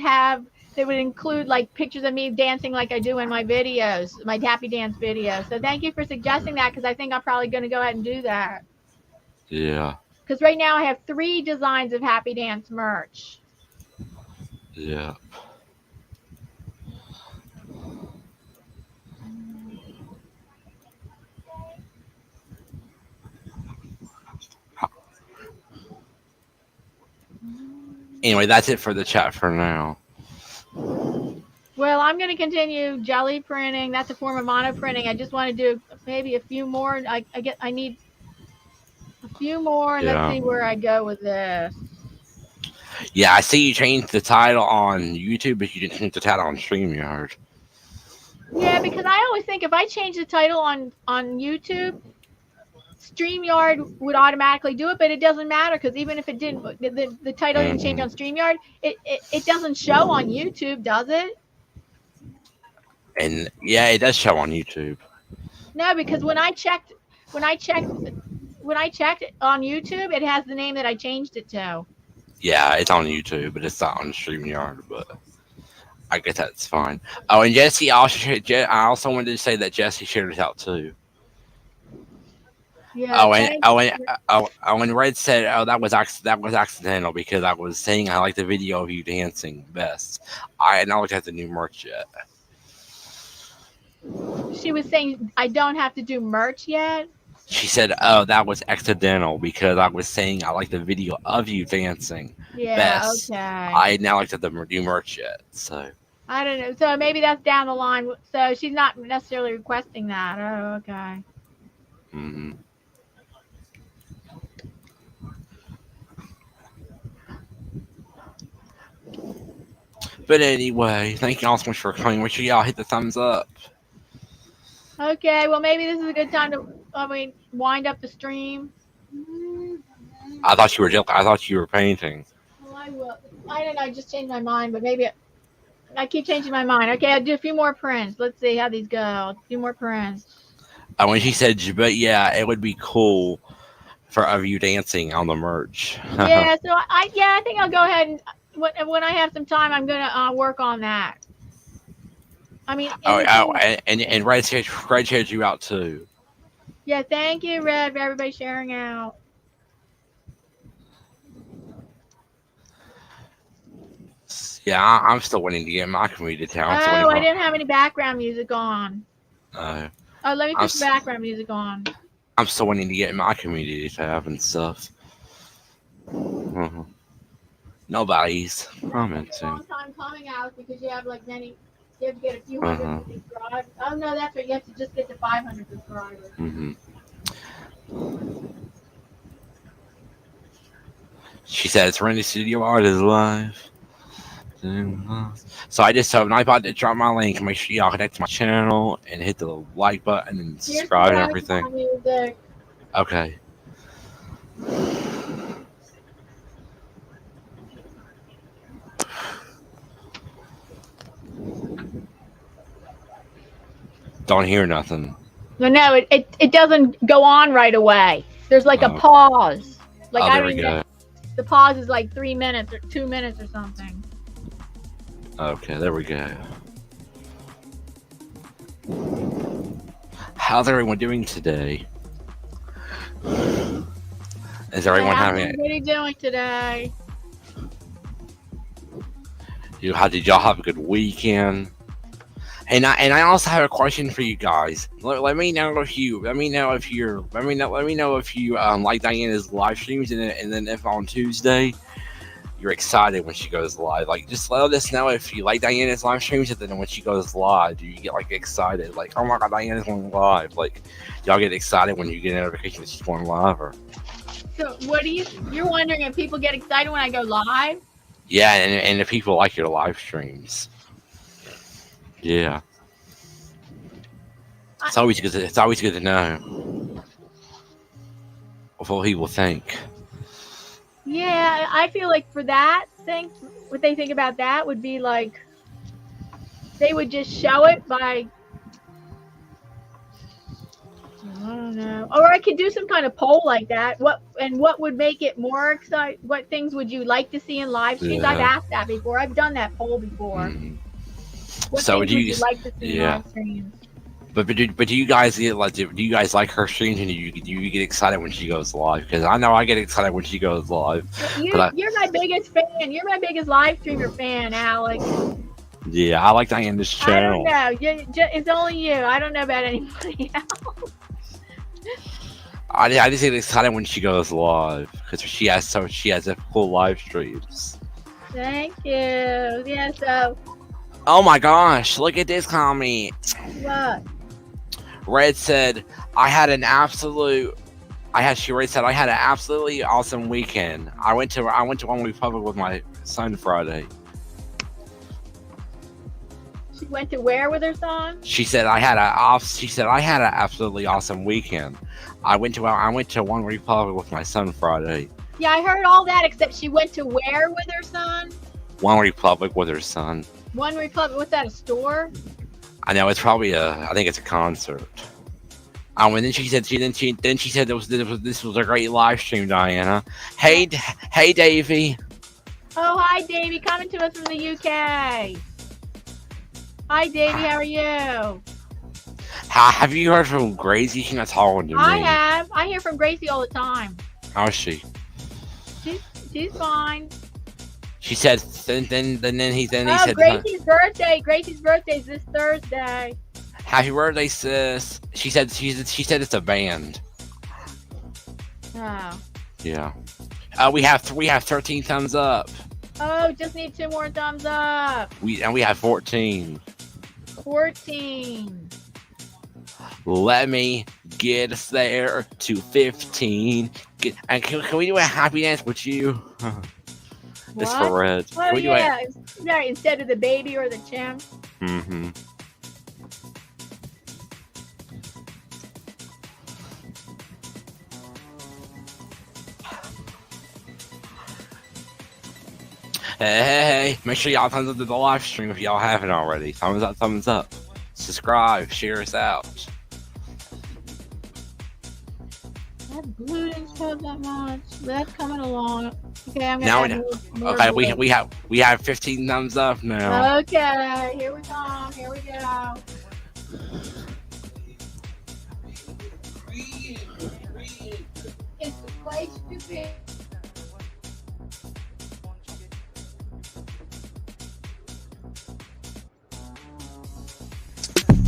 include like pictures of me dancing like I do in my videos, my Happy Dance videos. So thank you for suggesting that, because I think I'm probably going to go ahead and do that. yeah, Because right now I have 3 designs of Happy Dance merch. yeah. Anyway, that's it for the chat for now. Well, I'm going to continue jelly printing. That's a form of mono printing. I just want to do maybe a few more. I need a few more, and let's Yeah. see where I go with this. Yeah, I see you changed the title on YouTube, but you didn't change the title on StreamYard. Yeah, because I always think if I change the title on YouTube, StreamYard would automatically do it, but it doesn't matter, because even if it didn't, the title didn't change on StreamYard, it doesn't show on YouTube, does it? And yeah, it does show on YouTube. No, because when I checked on YouTube, it has the name that I changed it to. Yeah, it's on YouTube, but it's not on StreamYard. But I guess that's fine. Oh, and Jesse I also wanted to say that Jesse shared it out too. Yeah. And Red said, "Oh, that was accidental because I was saying I like the video of you dancing best. I had not looked at the new merch yet." She was saying I don't have to do merch yet. She said, "Oh, that was accidental because I was saying I like the video of you dancing best. Okay. I had not looked at the new merch yet, so." I don't know. So maybe that's down the line. So she's not necessarily requesting that. Oh, okay. Mm-hmm. But anyway, thank you all so much for coming. Make sure y'all hit the thumbs up. Okay. Well, maybe this is a good time to wind up the stream. I thought you were joking. I thought you were painting. Well, I will. I don't know. I just changed my mind, but maybe I keep changing my mind. Okay, I'll do a few more prints. Let's see how these go. A few more prints. When she said, "But yeah, it would be cool of you dancing on the merch." Yeah. So I think I'll go ahead and when I have some time, I'm gonna work on that. I mean. And Red shared you out too. Yeah. Thank you, Red, for everybody sharing out. Yeah, I'm still waiting to get my community down. Oh, I didn't have any background music on. Oh, let me put some background music on. I'm still waiting to get my community tab and stuff. Nobody's commenting. It's a long time coming out because you have you have to get a few hundred subscribers. Oh no, that's right. You have to just get to 500 subscribers. She said, "Serenity Studio Art is live." So I just told iPod to drop my link. Make sure y'all connect to my channel and hit the like button and subscribe and everything. Okay. Don't hear nothing. No, it doesn't go on right away. There's like a pause. There we go. The pause is like 3 minutes or 2 minutes or something. Okay, there we go. How's everyone doing today? Is everyone having it? What are you doing today? Did y'all have a good weekend? And I also have a question for you guys. Let me know if you like Diana's live streams, and then if on Tuesday you're excited when she goes live. Just let us know if you like Diana's live streams, and then when she goes live, do you get excited? Oh my god, Diana's going live. Y'all get excited when you get a notification that she's going live, or? So you're wondering if people get excited when I go live? Yeah, and if people like your live streams. Yeah. It's always good to know. what people think. Yeah, I feel like for that thing, what they think about that would be like they would just show it by, I don't know, or I could do some kind of poll like that. What would make it more exciting? What things would you like to see in live streams? I've Yeah. asked that before. I've done that poll before. Mhm. What So things do would you- you like to see yeah. in live streams? But do you guys get like do you guys like her streams, and do you get excited when she goes live? Because I know I get excited when she goes live. You're my biggest fan. You're my biggest live streamer fan, Alex. Yeah, I like Diana's I channel. don't know. It's only you. I don't know about anybody else. I just get excited when she goes live because she has a full live streams. Thank you. Yeah. So Oh my gosh! Look at this comment. what? Red said, Red said I had an absolutely awesome weekend. I went to One Republic with my son Friday. She went to where with her son? She said I had an absolutely awesome weekend. I went to One Republic with my son Friday. Yeah, I heard all that except she went to where with her son? One Republic with her son. One Republic. What's that? A store? I know it's probably I think it's a concert. And then she said this was a great live stream, Diana. Hey Davey. Oh, hi, Davey, coming to us from the UK. Hi, Davey, how are you? Have you heard from Gracie? She's not talking to me. I have. I hear from Gracie all the time. How's she? She's fine. She said then he said Gracie's birthday. Gracie's birthday is this Thursday. happy birthday, sis. She said it's a band. Oh. Yeah. We have 13 thumbs up. Oh, just need 2 more thumbs up. We have 14. 14. Let me get us there to 15. And can we do a happy dance with you? This What? for Red. Oh, Can we do yeah. Yeah, instead of the baby or the chimp. Mm-hmm. Hey, make sure y'all thumbs up to the live stream if y'all haven't already. Thumbs up, thumbs up. Subscribe, share us out. That blue didn't show that much. That's coming along. Okay, I'm Now gonna more Okay, blue. we have 15 thumbs up now. Okay, here we go. Here we go. It's the place to be.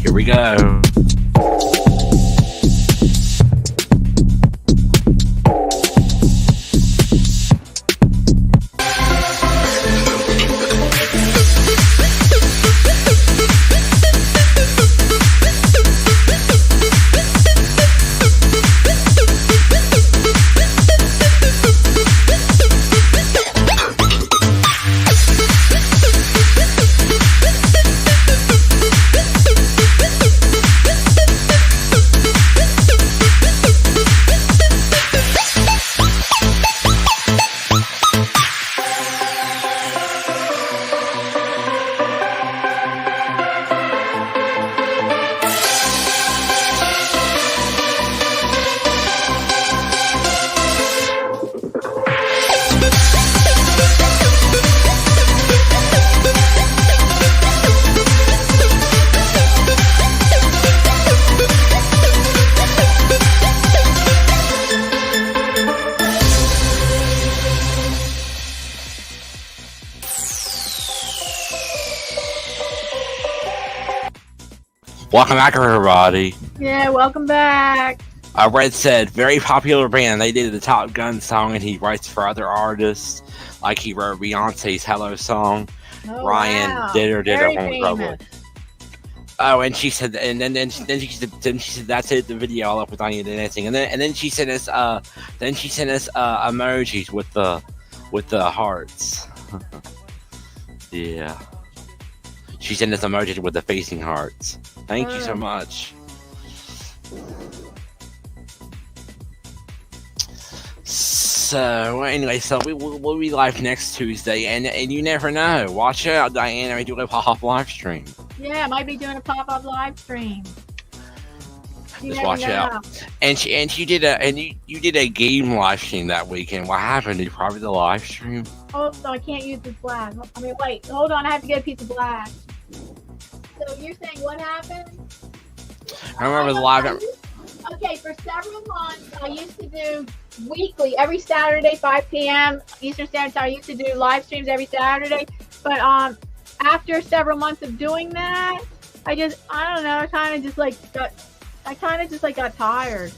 Here we go. Welcome back, everybody. Yeah, welcome back. Red said, very popular band. They did the Top Gun song, and he writes for other artists. Like he wrote Beyonce's Hello song. Oh, Ryan wow. did Very One Republic. famous. Oh, and she said, and then she said that's it. The video all up with Anya dancing, and then she sent us emojis with the hearts. Yeah, she sent us emojis with the facing hearts. Thank you so much. So anyway, so we'll be live next Tuesday, and you never know. Watch out, Diana may do a pop-up live stream. Yeah, I might be doing a pop-up live stream. Just watch out. And you did a game live stream that weekend. What happened? Did you probably the live stream? Oh, so I can't use this black. I mean, wait, hold on. I have to get a piece of black. So you're saying what happened? I remember the live. Okay, for several months, I used to do weekly, every Saturday, 5 p.m. Eastern Standard Time. I used to do live streams every Saturday. But after several months of doing that, I don't know, I kind of just got tired.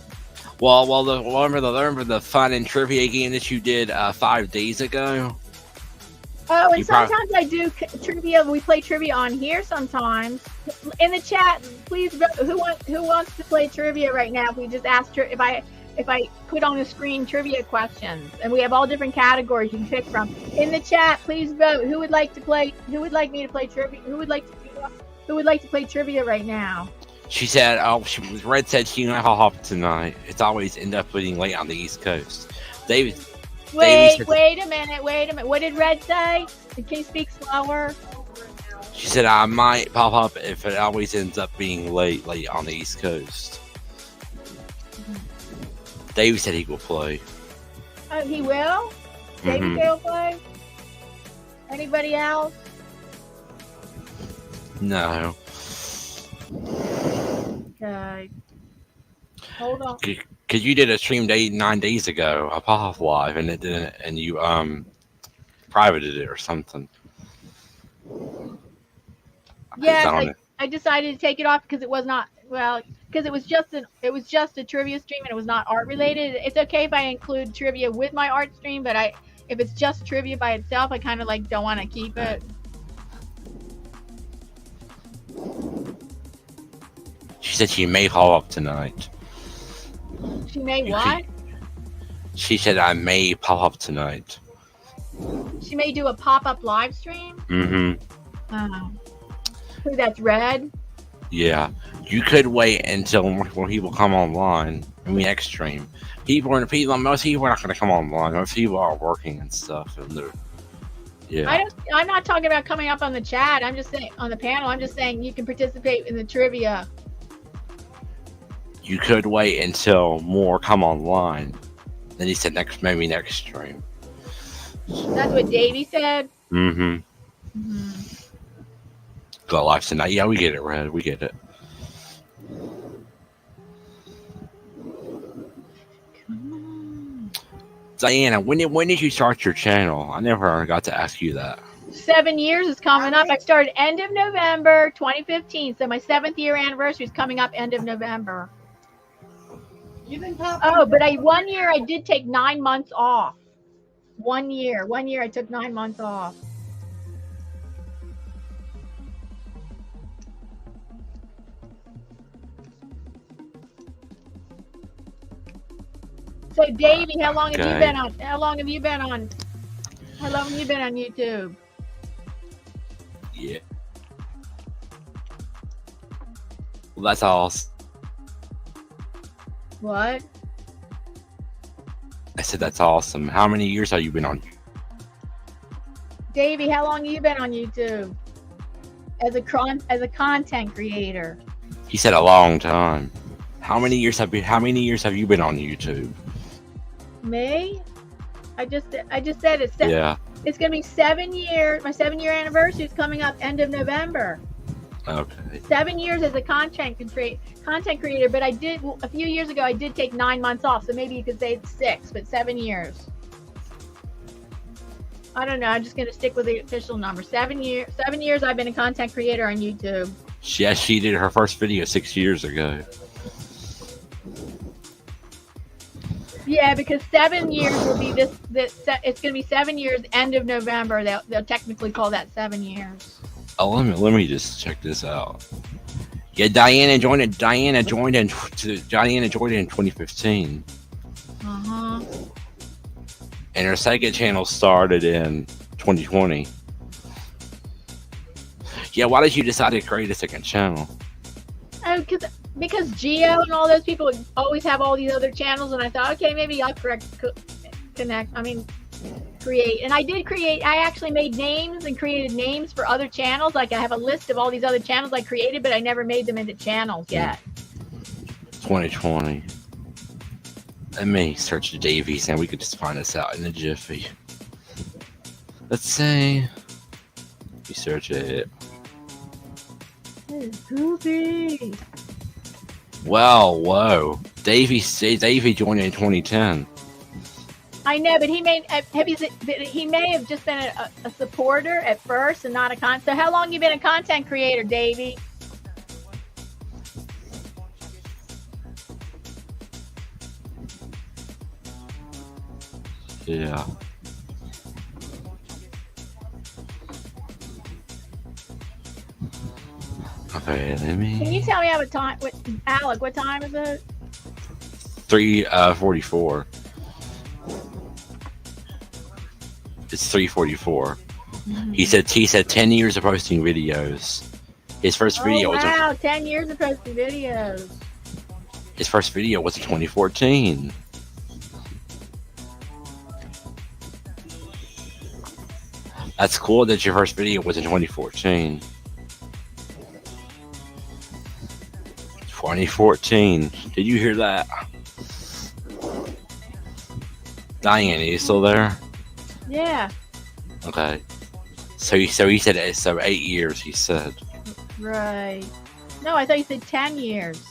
Well, remember the fun and trivia game that you did 5 days ago? Oh, and sometimes I do trivia. We play trivia on here sometimes. In the chat, please vote. Who wants to play trivia right now? If we just ask if I put on the screen trivia questions, and we have all different categories you can pick from. In the chat, please vote. Who would like to play? Who would like me to play trivia? Who would like to play trivia right now? She said, Red said she might hop tonight. It's always end up being late on the East Coast. Wait a minute. What did Red say? Can you speak slower? She said, I might pop up if it always ends up being late on the East Coast. Dave said he will play. Oh, he will? David will play? Anybody else? No. Okay. Hold on. Because you did a stream 9 days ago, a pop-up live, and it didn't, and you privated it or something. Yes, I decided to take it off because it was not because it was just a trivia stream and it was not art related. It's okay if I include trivia with my art stream, but if it's just trivia by itself, I kind of don't want to keep it. She said she may pop up tonight. She may what? She said I may pop up tonight. She may do a pop-up live stream? Who, that's Red? Yeah. You could wait until when people come online and we next stream. Most people are not going to come online. Most people are working and stuff, and yeah. I'm not talking about coming up on the chat. I'm just saying on the panel. I'm just saying you can participate in the trivia. You could wait until more come online. Then he said maybe next stream. That's what Davey said. Got live tonight. Yeah, we get it, Red. We get it. Diana, when did you start your channel? I never got to ask you that. 7 years is coming up. I started end of November 2015, so my 7th year anniversary is coming up end of November. But 1 year I did take 9 months off. 1 year I took 9 months off. So Davey, how long have you been on YouTube? Yeah. Well, that's all. What? I said that's awesome. How many years have you been on? Davey, how long have you been on YouTube? As a content creator? He said a long time. How many years have you been on YouTube? Me? I just said it's yeah. It's gonna be 7 years. My 7-year anniversary is coming up end of November. Okay. 7 years as a content creator, but a few years ago I did take 9 months off, so maybe you could say it's 6, but 7 years. I don't know. I'm just gonna stick with the official number. 7 years. 7 years I've been a content creator on YouTube. Yes, she did her first video 6 years ago. Yeah, because 7 years will be it's going to be 7 years end of November. They'll technically call that 7 years. Oh, let me just check this out. Yeah, Diana joined in 2015. And her second channel started in 2020. Yeah, why did you decide to create a second channel? Oh, because Gio and all those people would always have all these other channels, and I thought, okay, maybe I'll create. And I did create, I actually made names and created names for other channels. Like I have a list of all these other channels I created, but I never made them into channels yet. 2020. Let me search Davies and we could just find this out in a jiffy. Let's say we search it. Goofy. Well, whoa. Davey joined in 2010. I know, but he may have just been a supporter at first and not a content. So how long you been a content creator, Davey? Yeah. Okay, let me. Can you tell me Alec, what time is it? 3:44. It's 3:44. Mm-hmm. He said 10 years of posting videos. His first video was 10 years of posting videos. His first video was in 2014. That's cool that your first video was in 2014. 2014. Did you hear that? Diane, are you still there? Yeah. Okay. So he said 8 years, he said. Right. No, I thought you said 10 years.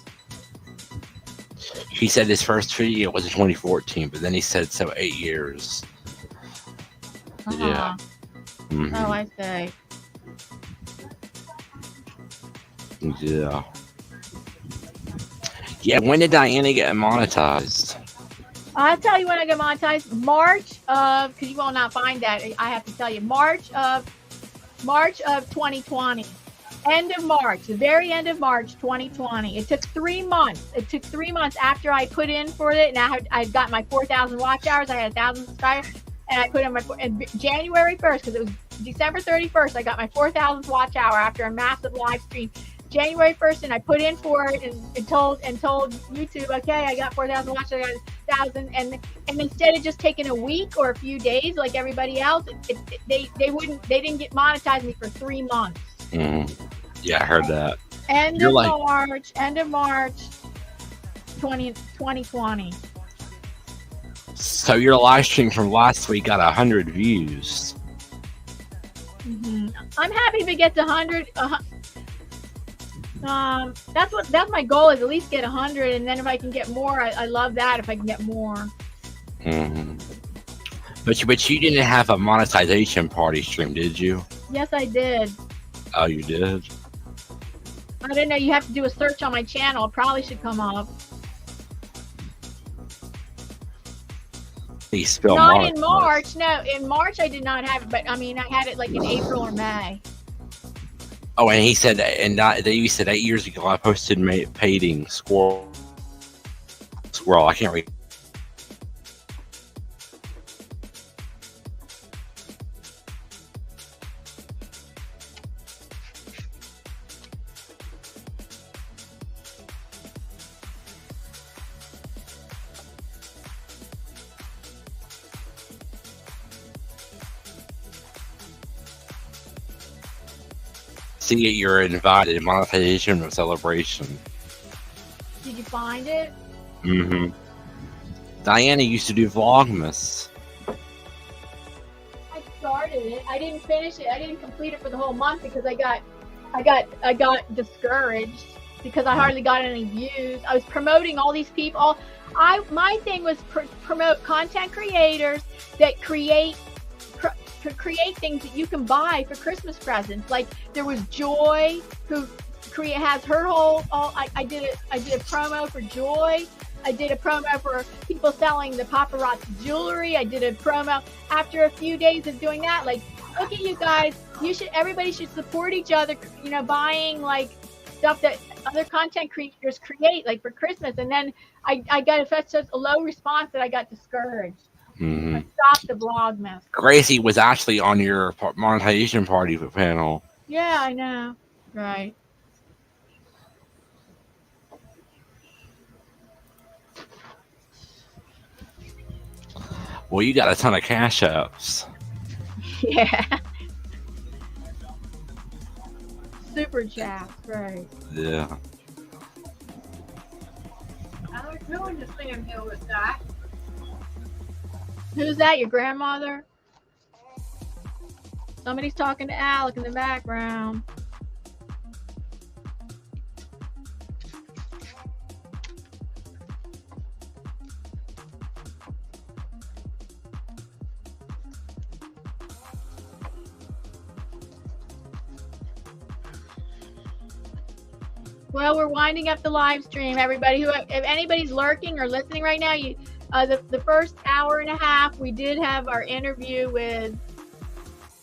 He said his first video was in 2014, but then he said 8 years. Uh-huh. Yeah. Mm-hmm. Oh, I see. Yeah. Yeah, when did Diana get monetized? I'll tell you when I get monetized. March of, because you will not find that. I have to tell you, March of 2020. End of March, the very end of March 2020. It took 3 months. It took 3 months after I put in for it. Now I got my 4,000 watch hours. I had 1,000 subscribers, and I put in my January 1st, because it was December 31st. I got my 4,000th watch hour after a massive live stream. January 1st, and I put in for it and told YouTube, okay, I got 4,000 watch hours, I got 1,000, and instead of just taking a week or a few days like everybody else, they didn't get monetized me for 3 months. Yeah, I heard that. End of March 2020. So your live stream from last week got 100 views. Mm-hmm. I'm happy if it gets 100. That's my goal, is at least get 100, and then if I can get more, I love that. If I can get more. Mm-hmm. But you didn't have a monetization party stream, did you? Yes, I did. Oh, you did? I don't know. You have to do a search on my channel. It probably should come up. You spell not in March. No, in March I did not have it, but I mean I had it like in April or May. Oh, and he said, and you said 8 years ago I posted painting squirrel. I can't read. See it, you're invited. Monetization celebration. Did you find it? Mm-hmm. Diana used to do Vlogmas. I started it. I didn't finish it. I didn't complete it for the whole month because I got discouraged because I hardly got any views. I was promoting all these people. My thing was promote content creators that create things that you can buy for Christmas presents. Like there was Joy, who has her whole. I did a promo for Joy. I did a promo for people selling the paparazzi jewelry. I did a promo after a few days of doing that. Like, look at you guys. Everybody should support each other. You know, buying like stuff that other content creators create, like for Christmas. And then I got such a low response that I got discouraged. Mm-hmm. I stopped the Vlogmas. Gracie was actually on your monetization party panel. Yeah, I know. Right. Well, you got a ton of cash apps. Yeah. Super chat, right. Yeah. I was doing the Sam Hill with that. Who's that? Your grandmother? Somebody's talking to Alec in the background. Well, we're winding up the live stream, everybody. If anybody's lurking or listening right now, the first hour and a half, we did have our interview with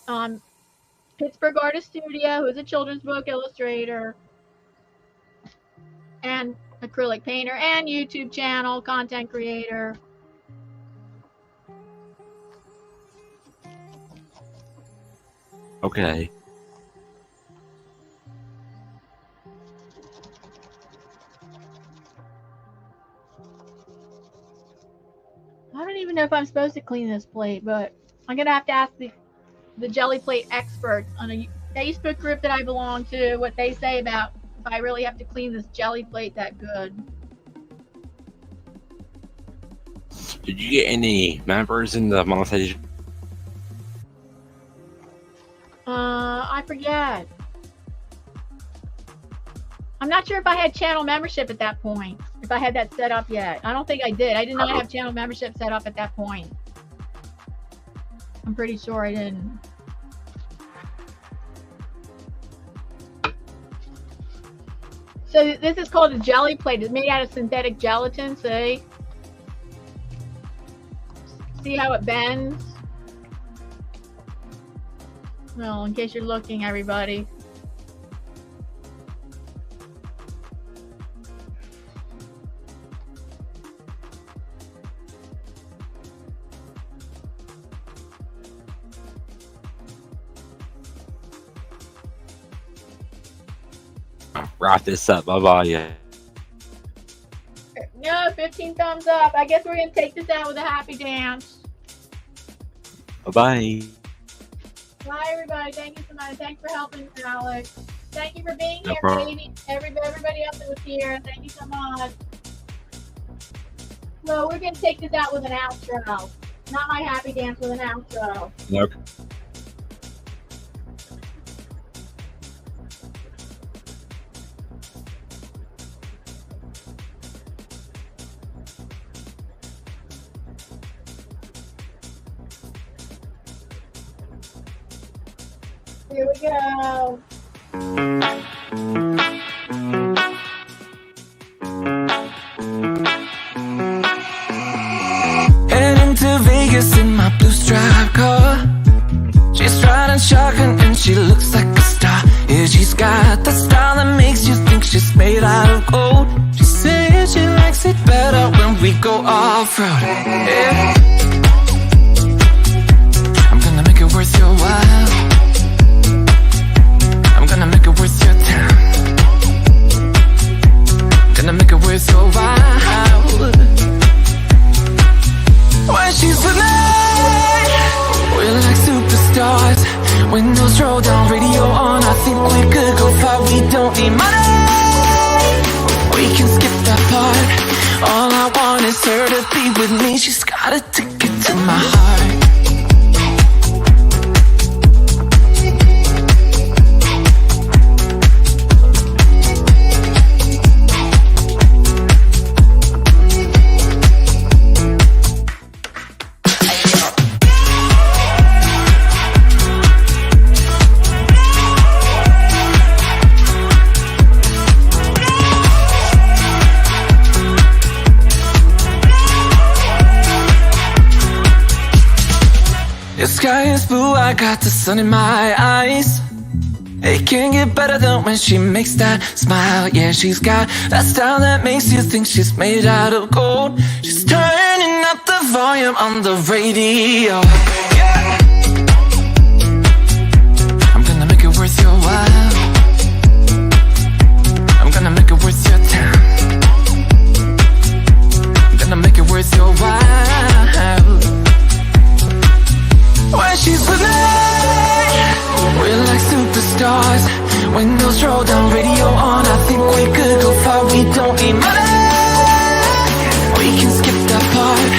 PITTSBURGH ARTIST STUDIO, who's a children's book illustrator and acrylic painter and YouTube channel content creator. Okay. I don't even know if I'm supposed to clean this plate, but I'm gonna have to ask the jelly plate experts on a Facebook group that I belong to what they say about if I really have to clean this jelly plate that good. Did you get any members in the monetization? I forget. I'm not sure if I had channel membership at that point. If I had that set up yet. I don't think I did. I did not have channel membership set up at that point. I'm pretty sure I didn't. So this is called a jelly plate. It's made out of synthetic gelatin, see? See how it bends? Well, in case you're looking, everybody. Wrap this up. Bye-bye. Yeah. No, 15 thumbs up. I guess we're going to take this out with a happy dance. Bye-bye. Bye, everybody. Thank you so much. Thanks for helping, Alex. Thank you for being No here, problem. baby. Everybody else that was here. Thank you so much. So we're going to take this out with an outro. Not my happy dance, with an outro. Nope. Here we go. Heading to Vegas in my blue striped car. She's riding shotgun and she looks like a star. Yeah, she's got the style that makes you think she's made out of gold. She says she likes it better when we go off-road. Yeah. I'm gonna make it worth your while. I'm gonna make it worth your time. Gonna make it worth your while. When she's with me, we're like superstars. Windows roll down, radio on. I think we could go far. We don't need money. We can skip that part. All I want is her to be with me. She's got a ticket to my heart. The sky is blue, I got the sun in my eyes. It can't get better than when she makes that smile. Yeah, she's got that style that makes you think she's made out of gold. She's turning up the volume on the radio. Yeah. I'm gonna make it worth your while. I'm gonna make it worth your time. I'm gonna make it worth your while. Windows roll down, radio on. I think we could go far. We don't need money. We can skip that part.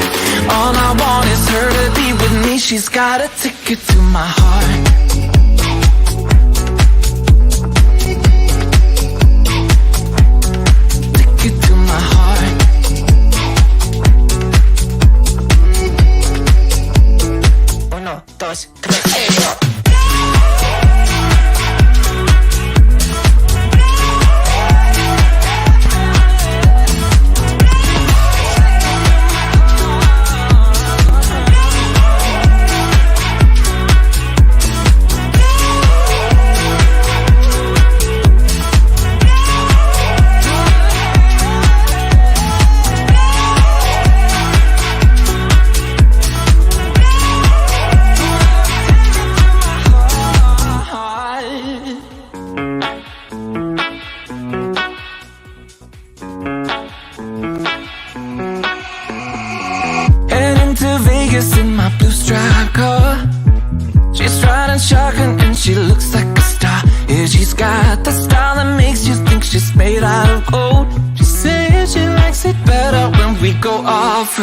All I want is her to be with me. She's got a ticket to my heart. Ticket to my heart. 1, 2, 3, in my blue stripe car. She's riding shotgun and she looks like a star. Yeah, she's got the style that makes you think she's made out of gold. She says she likes it better when we go off.